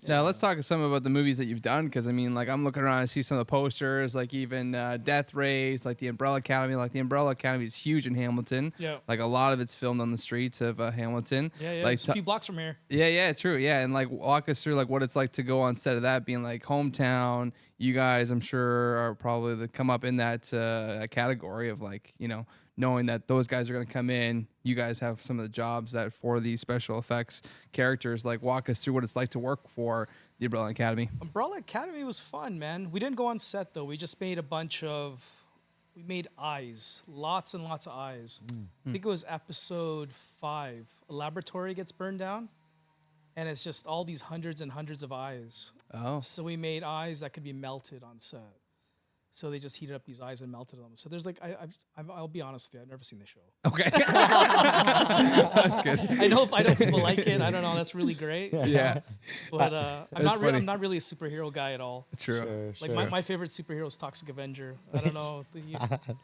Now let's talk some about the movies that you've done, because I mean, like I'm looking around, I see some of the posters, like even Death Race, like the Umbrella Academy. Like the Umbrella Academy is huge in Hamilton. Yeah. Like a lot of it's filmed on the streets of Hamilton. yeah, Like it's a few blocks from here. yeah, true. Yeah, and like walk us through like what it's like to go on set of that, being like hometown. You guys, I'm sure, are probably come up in that category of like knowing that those guys are going to come in. You guys have some of the jobs that for these special effects characters. Like walk us through what it's like to work for the Umbrella Academy. Umbrella Academy was fun, man. We didn't go on set though. We just made we made eyes, lots and lots of eyes. I think it was episode 5. A laboratory gets burned down, and it's just all these hundreds and hundreds of eyes. Oh, So we made eyes that could be melted on set. So they just heated up these eyes and melted them. So there's like, I'll be honest with you, I've never seen the show. okay. That's good. I know people like it. I don't know. That's really great. Yeah, But I'm not funny. I'm not really a superhero guy at all. true. Like my favorite superhero is Toxic Avenger. I don't know.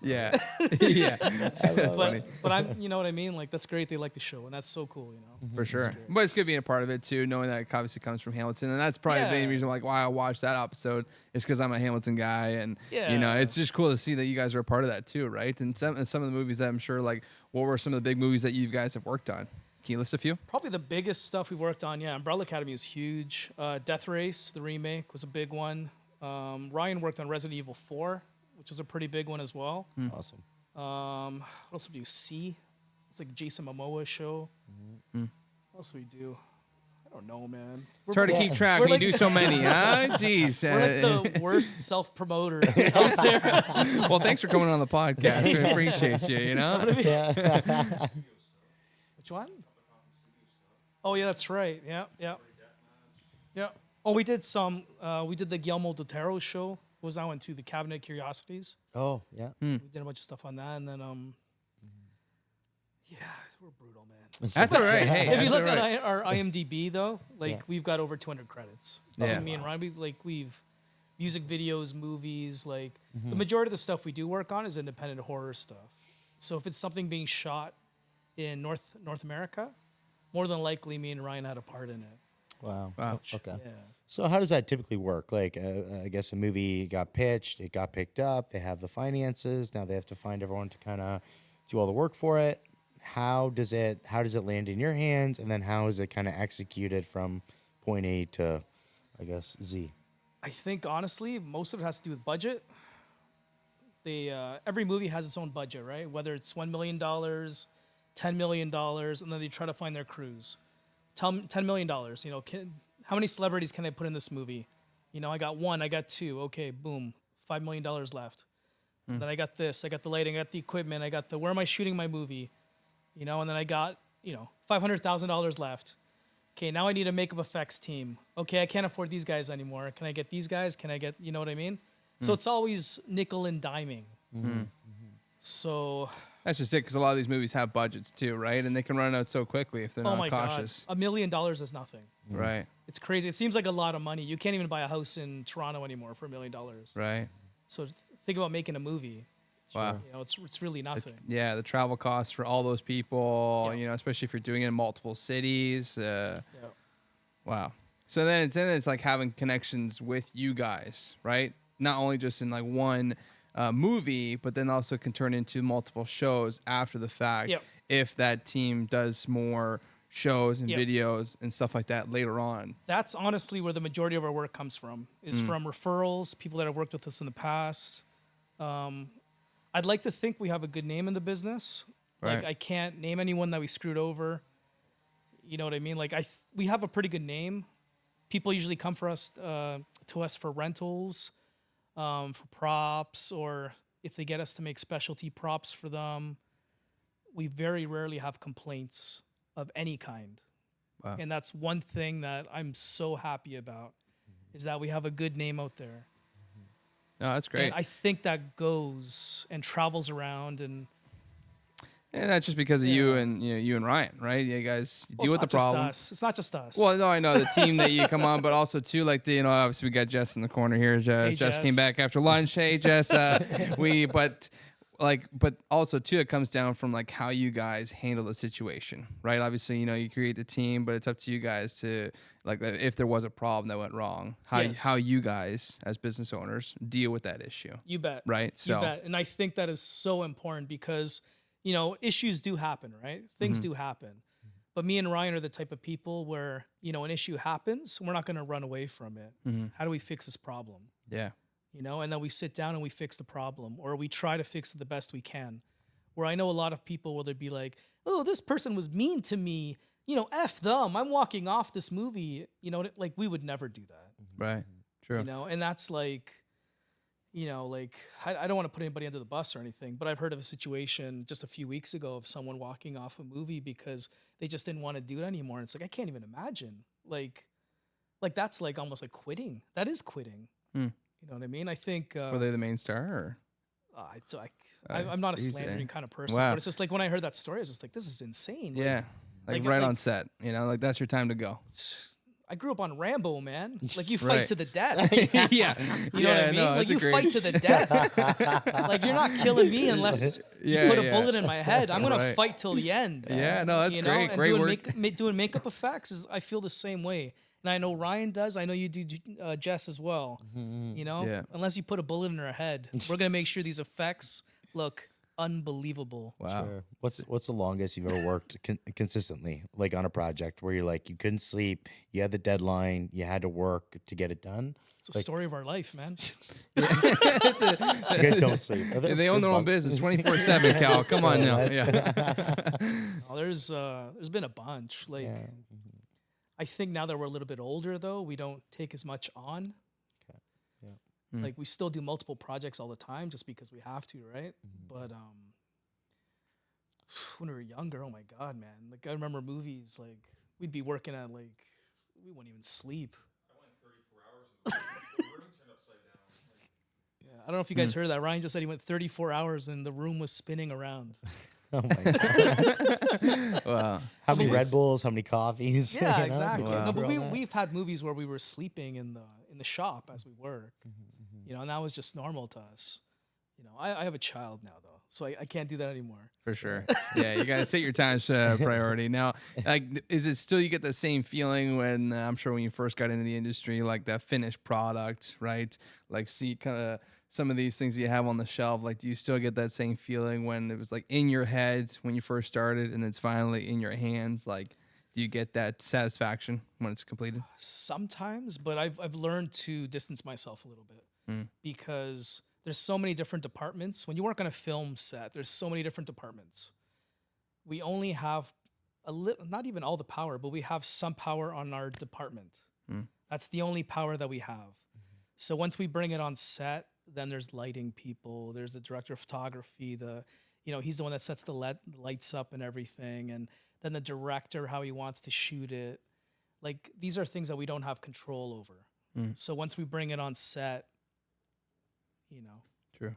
Yeah, yeah. That's funny. but I'm, you know what I mean? Like that's great. They like the show, and that's so cool. For sure. But it's good being a part of it too, knowing that it obviously comes from Hamilton. And that's probably the main Yeah. reason why I watched that episode is because I'm a Hamilton guy. And You know, Yeah. it's just cool to see that you guys are a part of that too, right? And some of the movies that I'm sure, like, what were some of the big movies that you guys have worked on? Can you list a few? Probably the biggest stuff we've worked on, yeah. Umbrella Academy was huge. Death Race, the remake, was a big one. Ryan worked on Resident Evil 4, which is a pretty big one as well. Awesome. What else did we do? C. It's like Jason Momoa show. What else did we do? I don't know, man. It's hard to keep track we're when you like- do so many, huh? Jeez. We're like the worst self-promoters out there. Well, thanks for coming on the podcast. We appreciate you, you know? Which one? Oh, yeah, that's right. Yeah, yeah. Yeah. Oh, we did the Guillermo del Toro show. What was that one too? The Cabinet of Curiosities. Oh, yeah. We did a bunch of stuff on that. And then, yeah, we're brutal, man. That's all right. Hey, If that's you look all right. at our IMDb, though, like we've got over 200 credits. Yeah. Me and Ryan, we've music videos, movies. Like the majority of the stuff we do work on is independent horror stuff. So if it's something being shot in North America, more than likely me and Ryan had a part in it. Wow. Wow. Okay. Yeah. So how does that typically work? Like, I guess a movie got pitched, it got picked up, they have the finances. Now they have to find everyone to kind of do all the work for it. How does it land in your hands, and then how is it kind of executed from point A to, I guess, Z? I think honestly, most of it has to do with budget. Every movie has its own budget, right? Whether it's $1 million, $10 million, and then they try to find their crews. $10 million. You know, how many celebrities can I put in this movie? You know, I got one, I got two. Okay, boom, $5 million left. Then I got this, I got the lighting, I got the equipment, I got where am I shooting my movie? You know, and then I got, $500,000 left. Okay, now I need a makeup effects team. Okay, I can't afford these guys anymore. Can I get these guys? Can I get, you know what I mean? So it's always nickel and diming. So, That's just it, because a lot of these movies have budgets too, right? And they can run out so quickly if they're oh not my cautious. God, $1 million is nothing. Right, It's crazy. It seems like a lot of money. You can't even buy a house in Toronto anymore for $1 million. right. So think about making a movie. Wow. You know, it's really nothing. Yeah, the travel costs for all those people, Yeah. you know, especially if you're doing it in multiple cities. Yeah. Wow. So then it's like having connections with you guys, right? Not only just in like one movie, but then also can turn into multiple shows after the fact. Yep. If that team does more shows and Yep. videos and stuff like that later on. That's honestly where the majority of our work comes from, is from referrals, people that have worked with us in the past. I'd like to think we have a good name in the business. Like Right. I can't name anyone that we screwed over. You know what I mean? Like we have a pretty good name. People usually come to us for rentals, for props, or if they get us to make specialty props for them. We very rarely have complaints of any kind. Wow. And that's one thing that I'm so happy about, is that we have a good name out there. No, that's great. And I think that goes and travels around, and And that's just because of you and you and Ryan, right? You guys deal with the problem. It's not just us. Well, no, I know the team that you come on, but also too, like obviously we got Jess in the corner here. Jess Jess. came back after lunch. Hey, Jess, but also too, it comes down from like how you guys handle the situation, right? Obviously, you create the team, but it's up to you guys to like if there was a problem that went wrong, how you guys as business owners deal with that issue, You bet. right? So You bet. And I think that is so important because, issues do happen, right? Things do happen. But me and Ryan are the type of people where, an issue happens, we're not going to run away from it. How do we fix this problem? yeah, And then we sit down and we fix the problem, or we try to fix it the best we can. Where I know a lot of people where they'd be like, oh, this person was mean to me, F them, I'm walking off this movie, like we would never do that, right, true. and that's like, I don't want to put anybody under the bus or anything, but I've heard of a situation just a few weeks ago of someone walking off a movie because they just didn't want to do it anymore. And it's like, I can't even imagine, like that's like almost like quitting. That is quitting. You know what I mean? I think, Were they the main star or? I'm not a Jeez, slandering kind of person, Wow. but it's just like when I heard that story, I was just like, this is insane. Like, Yeah, like right on set, like that's your time to go. I grew up on Rambo, man. Like you fight Right. to the death. Yeah, You know what I mean? no, Like it's a you great. fight to the death. Like you're not killing me unless Yeah, you put a yeah. bullet in my head. I'm gonna Right. fight till the end. Yeah, no, that's great. And Great doing work. doing makeup effects is, I feel the same way. and I know Ryan does. I know you do, Jess, as well. You know, Yeah. unless you put a bullet in her head, we're gonna make sure these effects look unbelievable. Wow. Sure. What's the longest you've ever worked consistently, like on a project where you're like you couldn't sleep, you had the deadline, you had to work to get it done? It's a story of our life, man. You guys don't sleep. Are there They own their own bunk- business 24/7, Cal. Come on now. that's Yeah. Oh, there's been a bunch. Like, Yeah. I think now that we're a little bit older, though, we don't take as much on. Okay. Yeah. Like, we still do multiple projects all the time just because we have to, right? But when we were younger, oh my god, man! Like, I remember movies. Like, we'd be working at like we wouldn't even sleep. I went 34 hours and the room turned upside down. Yeah, I don't know if you guys heard that. Ryan just said he went 34 hours and the room was spinning around. Oh my god. Wow. How many Jeez. Red Bulls? How many coffees? Yeah, You know, exactly. to Wow. get No, but through all that? we've had movies where we were sleeping in the shop as we work. You know, and that was just normal to us. You know, I have a child now though, so I can't do that anymore. For sure. Yeah, you gotta set your times priority. Now, like, is it still you get the same feeling when I'm sure when you first got into the industry, like that finished product, right? Like, see kind of some of these things that you have on the shelf. Like, do you still get that same feeling when it was like in your head when you first started, and it's finally in your hands? Like, do you get that satisfaction when it's completed? Sometimes, but I've learned to distance myself a little bit because there's so many different departments. When you work on a film set, there's so many different departments. We only have not even all the power, but we have some power on our department. That's the only power that we have. So once we bring it on set, then there's lighting people, there's the director of photography, he's the one that sets the lights up and everything, and then the director, how he wants to shoot it. Like, these are things that we don't have control over. So once we bring it on set, True.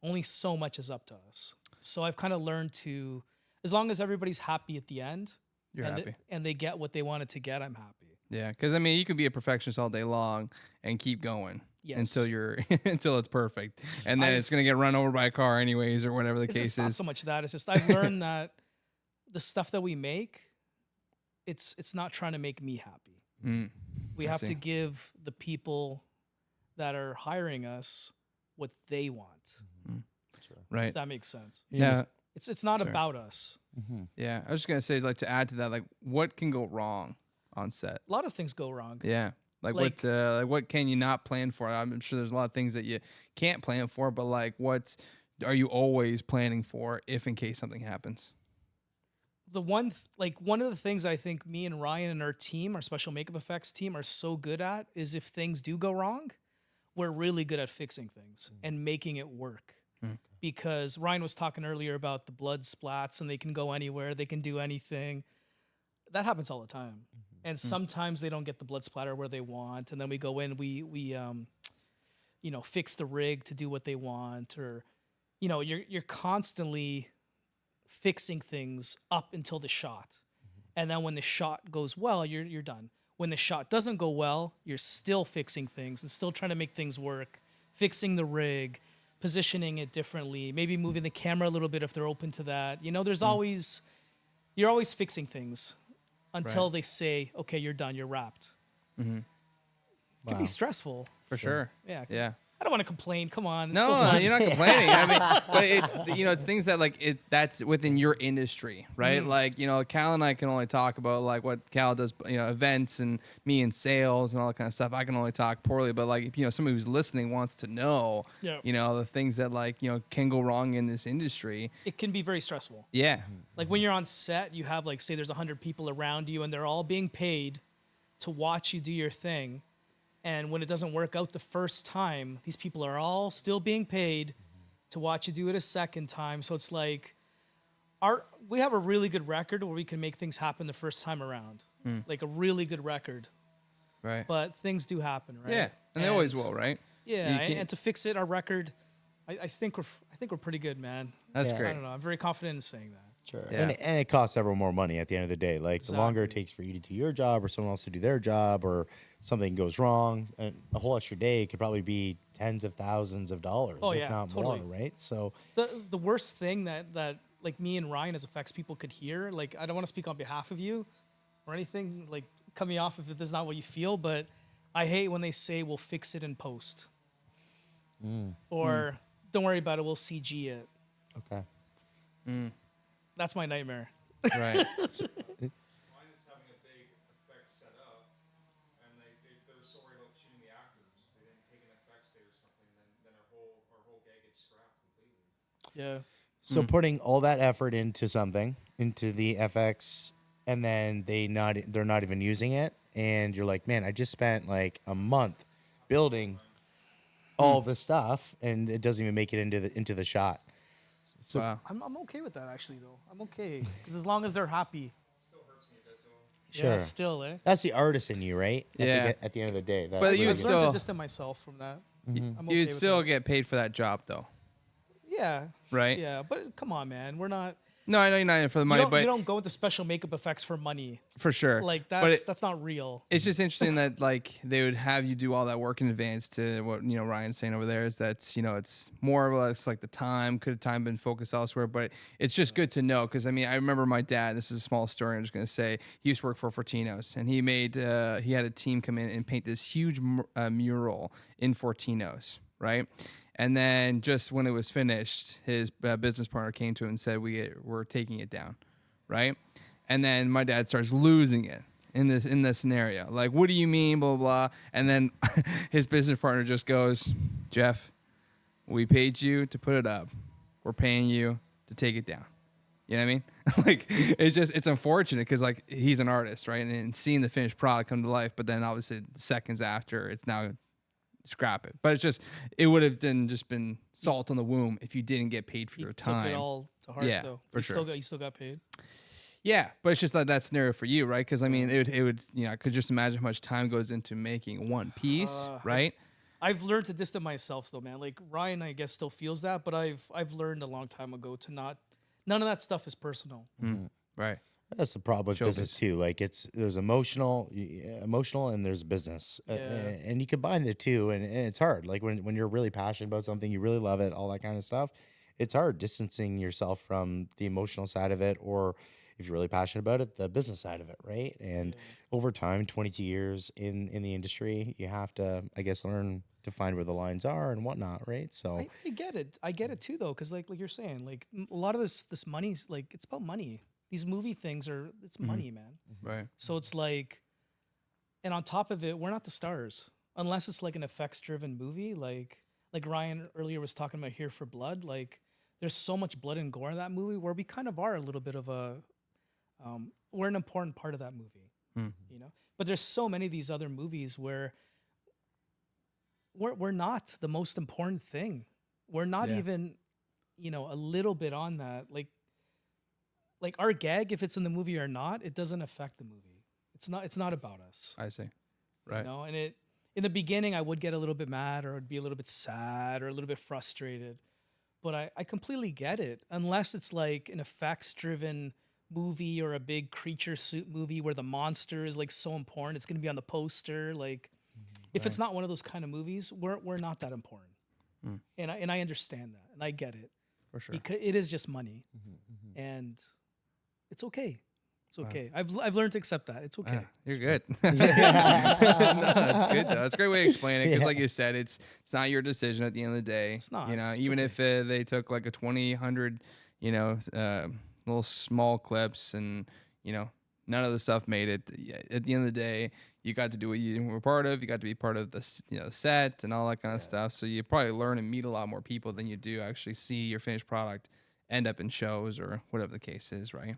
only so much is up to us. So I've kind of learned to, as long as everybody's happy at the end, You're happy. and they get what they wanted to get, I'm happy. Yeah, because I mean, you can be a perfectionist all day long and keep going until you're until it's perfect, and then it's gonna get run over by a car anyways, or whatever the It's case just not is. so much that. It's just I've learned that the stuff that we make, it's not trying to make me happy. We I have see. to give the people that are hiring us what they want. Right. If that makes sense. Yeah. It's not Sure. about us. Yeah. I was just gonna say, like, to add to that, like, what can go wrong on set? A lot of things go wrong. Yeah. Like what can you not plan for? I'm sure there's a lot of things that you can't plan for, but like, what are you always planning for if in case something happens? One of the things I think me and Ryan and our team, our special makeup effects team, are so good at is if things do go wrong, we're really good at fixing things and making it work. Because Ryan was talking earlier about the blood splats and they can go anywhere, they can do anything. That happens all the time. And sometimes they don't get the blood splatter where they want, and then we go in, we fix the rig to do what they want, or you're constantly fixing things up until the shot. And then when the shot goes well, you're done. When the shot doesn't go well, you're still fixing things and still trying to make things work, fixing the rig, positioning it differently, maybe moving the camera a little bit if they're open to that. There's always, you're always fixing things until they say, okay, you're done, you're wrapped. It can be stressful. For sure. Yeah. Yeah. I don't want to complain. Come on. It's No, still fun. you're not complaining. I mean, but it's it's things that like that's within your industry, right? Like, Cal and I can only talk about like what Cal does, events, and me in sales and all that kind of stuff. I can only talk poorly, but like somebody who's listening wants to know, Yeah. the things that like can go wrong in this industry. It can be very stressful. Yeah. Like when you're on set, you have like, say there's 100 people around you and they're all being paid to watch you do your thing. And when it doesn't work out the first time, these people are all still being paid to watch you do it a second time. So it's like we have a really good record where we can make things happen the first time around. Like a really good record. Right. But things do happen, right? Yeah. And they always will, right? Yeah, You can't- and to fix it, our record, I think we're pretty good, man. That's Yeah. I great. don't know. I'm very confident in saying that. Sure. Yeah. And it costs everyone more money at the end of the day. Like the longer it Exactly. takes for you to do your job or someone else to do their job or something goes wrong, and a whole extra day could probably be tens of thousands of dollars, Oh, if yeah, not totally. more, right? So The worst thing that like me and Ryan as effects people could hear, like I don't want to speak on behalf of you or anything, like cut me off if this is not what you feel, but I hate when they say we'll fix it in post or don't worry about it, we'll CG it. Okay. That's my nightmare. Right. Mine is having a big effect set up, and they're so worried about shooting the actors, they didn't take an effects day or something, then our whole gag gets scrapped completely. Yeah. So putting all that effort into something, into the FX, and then they're not even using it, and you're like, man, I just spent like a month building all this stuff, and it doesn't even make it into the shot. So Wow. I'm okay with that actually though. I'm okay because as long as they're happy. Still hurts me a bit though. sure, Yeah, still, eh? that's the artist in you, right? Yeah. At the end of the day, that's But you really would good. I've learned still- to distance myself from that. I'm okay You'd with still that. get paid for that job, though, Yeah. right? Yeah, but come on, man. We're not. No, I know you're not in it for the You money, don't, but you don't go into special makeup effects for money. for sure. Like But that's not real. it's just interesting that like they would have you do all that work in advance to what Ryan's saying over there is that it's more or less like the time could have time been focused elsewhere, but it's just good to know because I mean I remember my dad. This is a small story. I'm just gonna say he used to work for Fortino's and he had a team come in and paint this huge mural in Fortino's, right? And then just when it was finished, his business partner came to him and said, we're taking it down, right? And then my dad starts losing it in this scenario. Like, what do you mean, blah, blah, blah. And then his business partner just goes, Jeff, we paid you to put it up. We're paying you to take it down. You know what I mean? Like, it's unfortunate because, like, he's an artist, right? And seeing the finished product come to life, but then obviously seconds after, it's now scrap it. But it would have just been salt on the womb if you didn't get paid for He your took time. it all to heart Yeah, though. for sure. You still got paid. Yeah, but it's just like that scenario for you, right? Because I mean, it would I could just imagine how much time goes into making one piece, right? I've learned to distance myself though, man. Like Ryan, I guess still feels that, but I've learned a long time ago to none of that stuff is personal. Right. That's the problem with business too. Like there's emotional, and there's business, and you combine the two, and it's hard. Like when you're really passionate about something, you really love it, all that kind of stuff. It's hard distancing yourself from the emotional side of it, or if you're really passionate about it, the business side of it, right? And over time, 22 years in the industry, you have to, I guess, learn to find where the lines are and whatnot, right? So I get it. I get it too though, because like you're saying, like a lot of this money's like it's about money. These movie things it's money, man. Right. So it's like, and on top of it, we're not the stars unless it's like an effects driven movie. Like Ryan earlier was talking about Here for Blood. Like there's so much blood and gore in that movie where we kind of are a little bit of we're an important part of that movie, But there's so many of these other movies where we're not the most important thing. We're not even, a little bit on that. Like our gag, if it's in the movie or not, it doesn't affect the movie. It's not about us. I see. Right. And in the beginning I would get a little bit mad or I'd be a little bit sad or a little bit frustrated. But I completely get it. Unless it's like an effects driven movie or a big creature suit movie where the monster is like so important, it's gonna be on the poster. Like if it's not one of those kind of movies, we're not that important. And I understand that and I get it. For sure. Because it is just money. And it's okay. It's okay. I've learned to accept that. It's okay. You're good. No, that's good though. That's a great way to explain it because, like you said, it's not your decision at the end of the day. It's not. Even if they took like a 100, little small clips, and none of the stuff made it. At the end of the day, you got to do what you were part of. You got to be part of the set and all that kind of stuff. So you probably learn and meet a lot more people than you do actually see your finished product end up in shows or whatever the case is, right?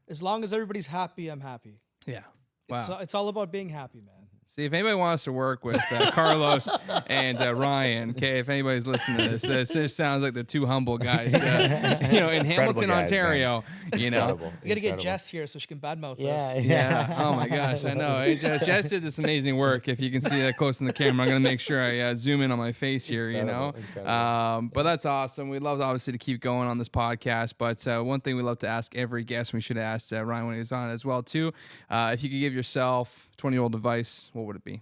As long as everybody's happy, I'm happy. Yeah. Wow. It's all about being happy, man. See, if anybody wants to work with Carlos and Ryan, okay, if anybody's listening to this, it just sounds like they're two humble guys, in Hamilton, guys, Ontario, incredible. You got to get Jess here so she can badmouth us. Yeah. Oh my gosh, I know. Hey, Jess did this amazing work. If you can see that close in the camera, I'm gonna make sure I zoom in on my face here. Incredible. But that's awesome. We'd love obviously to keep going on this podcast. But one thing we love to ask every guest, we should have asked Ryan when he was on as well too. If you could give yourself 20-year-old advice, what would it be?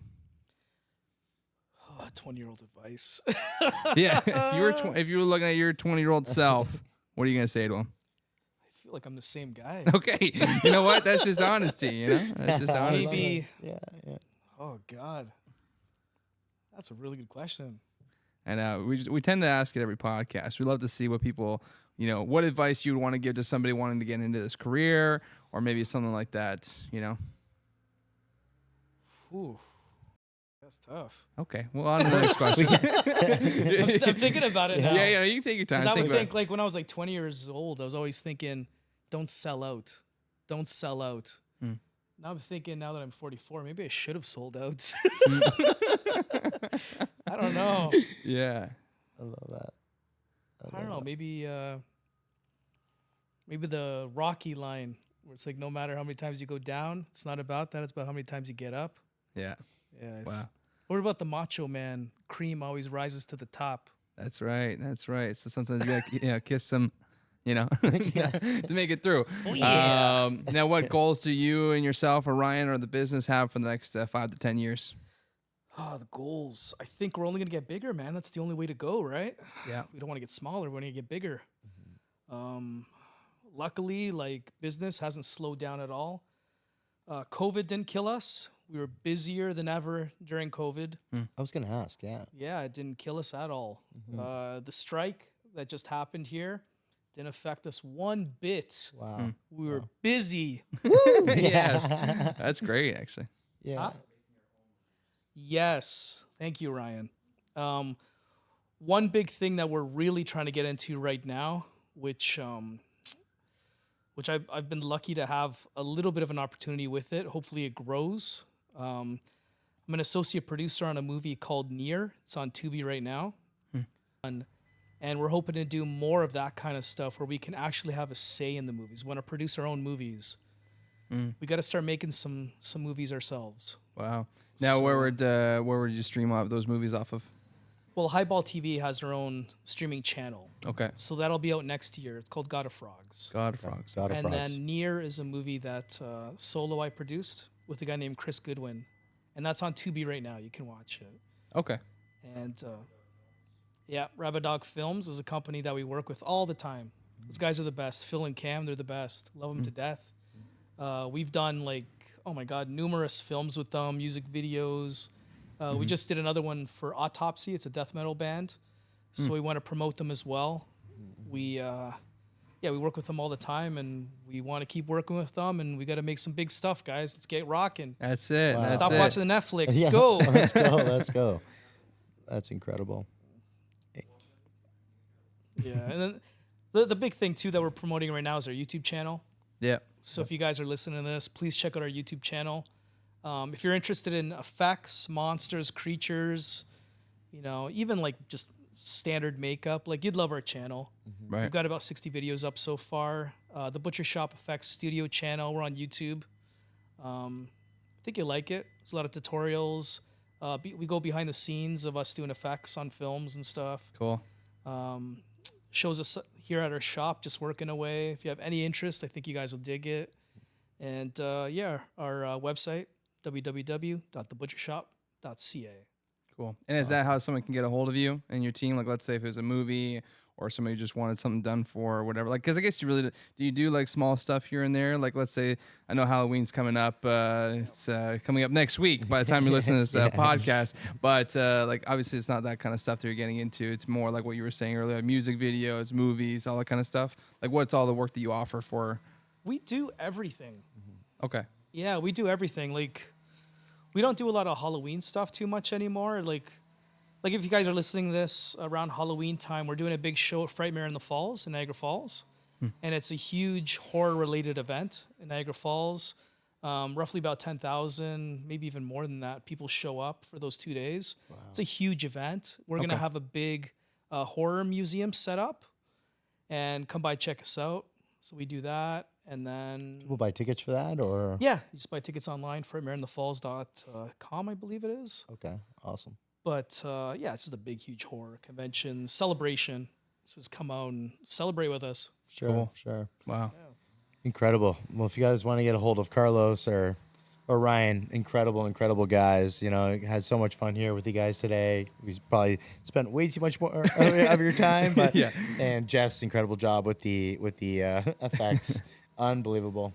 20-year-old advice. Yeah, if you were looking at your 20-year-old self, what are you gonna say to him? like I'm the same guy. Okay, you know what? That's just honesty. You know, that's just I love honesty. Maybe. it. Yeah. Oh God, that's a really good question. And we tend to ask it every podcast. We love to see what people, you know, what advice you would want to give to somebody wanting to get into this career, or maybe something like that. You know. Ooh, that's tough. Okay. Well, on to the next question. I'm thinking about it now. Yeah, you can take your time. Because I would about think, like, when I was like 20 years old, I was always thinking, don't sell out. Don't sell out. Hmm. Now I'm thinking, now that I'm 44, maybe I should have sold out. I don't know. it. Yeah. I love that. I don't know. Maybe maybe the Rocky line where it's like, no matter how many times you go down, it's not about that. It's about how many times you get up. Yeah. Yeah. Wow. What about the Macho Man? Cream always rises to the top. That's right. That's right. So sometimes you gotta kiss some, you know, to make it through. Oh, yeah. Now, what goals do you and yourself or Ryan or the business have for the next 5 to 10 years? Oh, the goals. I think we're only going to get bigger, man. That's the only way to go, right? Yeah. We don't want to get smaller. We want to get bigger. Luckily, like, business hasn't slowed down at all. COVID didn't kill us. We were busier than ever during COVID. I was gonna ask. Yeah. Yeah, it didn't kill us at all. The strike that just happened here didn't affect us one bit. Wow. We were busy. Yes. That's great, actually. Yeah. Yes. Thank you, Ryan. One big thing that we're really trying to get into right now, which I've been lucky to have a little bit of an opportunity with it. Hopefully it grows. I'm an associate producer on a movie called Near. It's on Tubi right now. And we're hoping to do more of that kind of stuff where we can actually have a say in the movies. We want to produce our own movies. We got to start making some movies ourselves. Wow. Now, So- where would you stream off those movies off of? Well, Highball TV has their own streaming channel. Okay. So that'll be out next year. It's called God of Frogs. God of Frogs. God of And Frogs. then Near is a movie that solo I produced with a guy named Chris Goodwin. And that's on Tubi right now. You can watch it. Okay. And yeah, Rabbit Dog Films is a company that we work with all the time. Those guys are the best. Phil and Cam, they're the best. Love them to death. We've done, like, oh my God, numerous films with them, music videos. We just did another one for Autopsy. It's a death metal band. So we want to promote them as well. We work with them all the time, and we want to keep working with them, and we got to make some big stuff, guys. Let's get rocking. That's it. Wow. That's Stop it. watching the Netflix. Let's Yeah. go. Let's go. Let's go. That's incredible. Yeah, and then the big thing too that we're promoting right now is our YouTube channel. Yeah. So if you guys are listening to this, please check out our YouTube channel. If you're interested in effects, monsters, creatures, you know, even like just standard makeup, like, you'd love our channel. Right. We've got about 60 videos up so far. The Butcher Shop Effects Studio channel, we're on YouTube. I think you'll like it. There's a lot of tutorials. We go behind the scenes of us doing effects on films and stuff. Cool. Shows us here at our shop, just working away. If you have any interest, I think you guys will dig it. And yeah, our website, www.thebutchershop.ca. Cool. And is that how someone can get a hold of you and your team? Like, let's say if it was a movie or somebody just wanted something done for or whatever. Like, because I guess you really do you do like small stuff here and there? Like, let's say I know Halloween's coming up. It's coming up next week by the time you listen to this podcast. But like, obviously, it's not that kind of stuff that you're getting into. It's more like what you were saying earlier, like music videos, movies, all that kind of stuff. Like, what's all the work that you offer for? We do everything. Okay. Yeah, we do everything. Like, we don't do a lot of Halloween stuff too much anymore. Like if you guys are listening to this around Halloween time, we're doing a big show at Frightmare in the Falls in Niagara Falls. And it's a huge horror-related event in Niagara Falls. Roughly about 10,000, maybe even more than that, people show up for those 2 days. Wow. It's a huge event. We're going to have a big horror museum set up, and come by, check us out. So we do that. And then People buy tickets for that, or yeah, you just buy tickets online, frightmareinthefalls.com, I believe it is. okay, awesome. But yeah, it's just a big, huge horror convention celebration. So just come out and celebrate with us. Sure, Cool. sure. Wow. Incredible. Well, if you guys want to get a hold of Carlos or Or Ryan, incredible guys. You know, had so much fun here with you guys today. We probably spent way too much more of your time, but Yeah. and Jess, incredible job with the effects, unbelievable.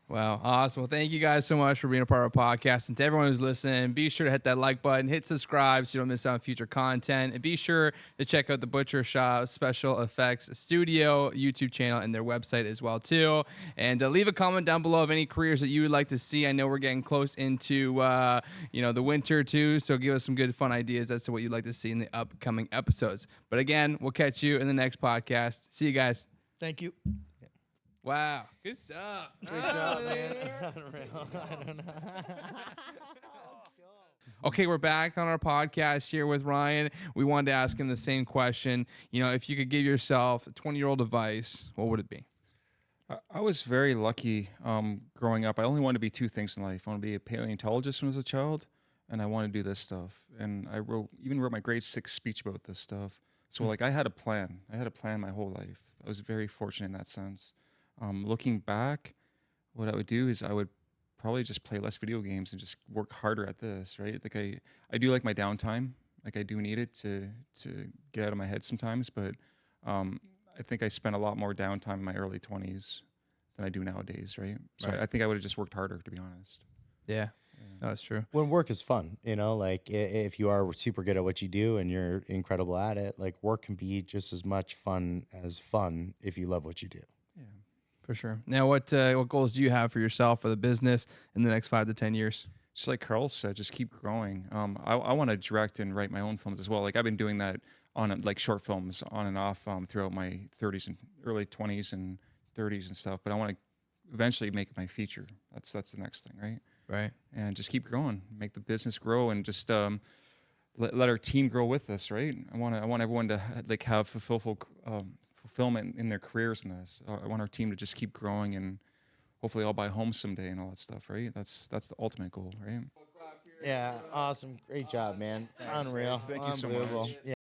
Wow, awesome. Well, thank you guys so much for being a part of our podcast. And to everyone who's listening, be sure to hit that like button, hit subscribe so you don't miss out on future content. And be sure to check out the Butcher Shop Special Effects Studio YouTube channel and their website as well, too. And leave a comment down below of any careers that you would like to see. I know we're getting close into, the winter, too. So give us some good, fun ideas as to what you'd like to see in the upcoming episodes. But again, we'll catch you in the next podcast. See you guys. Thank you. Wow. Good stuff. Great job, man. Okay, we're back on our podcast here with Ryan. We wanted to ask him the same question. You know, if you could give yourself a 20-year-old advice, what would it be? I was very lucky growing up. I only wanted to be two things in life. I wanted to be a paleontologist when I was a child, and I wanted to do this stuff. And I even wrote my grade 6 speech about this stuff. So like I had a plan. I had a plan my whole life. I was very fortunate in that sense. Looking back, what I would do is I would probably just play less video games and just work harder at this, right? Like I do like my downtime. Like I do need it to get out of my head sometimes, but I think I spent a lot more downtime in my early 20s than I do nowadays, right? So Right. I think I would have just worked harder, to be honest. Yeah, that's true. When work is fun, like if you are super good at what you do and you're incredible at it, like work can be just as much fun as fun if you love what you do. Yeah. For sure. Now, what goals do you have for yourself for the business in the next 5 to 10 years? Just like Carl said, just keep growing. I want to direct and write my own films as well. Like I've been doing that on like short films on and off throughout my 30s and early 20s and 30s and stuff. But I want to eventually make it my feature. That's the next thing, right? Right. And just keep growing, make the business grow, and just let our team grow with us, right? I want everyone to like have fulfillment in their careers in this. I want our team to just keep growing and hopefully I'll buy homes someday and all that stuff, right? That's the ultimate goal, right? Yeah, awesome. Great job, man. Unreal. Thank you so Unbelievable. much. Yeah.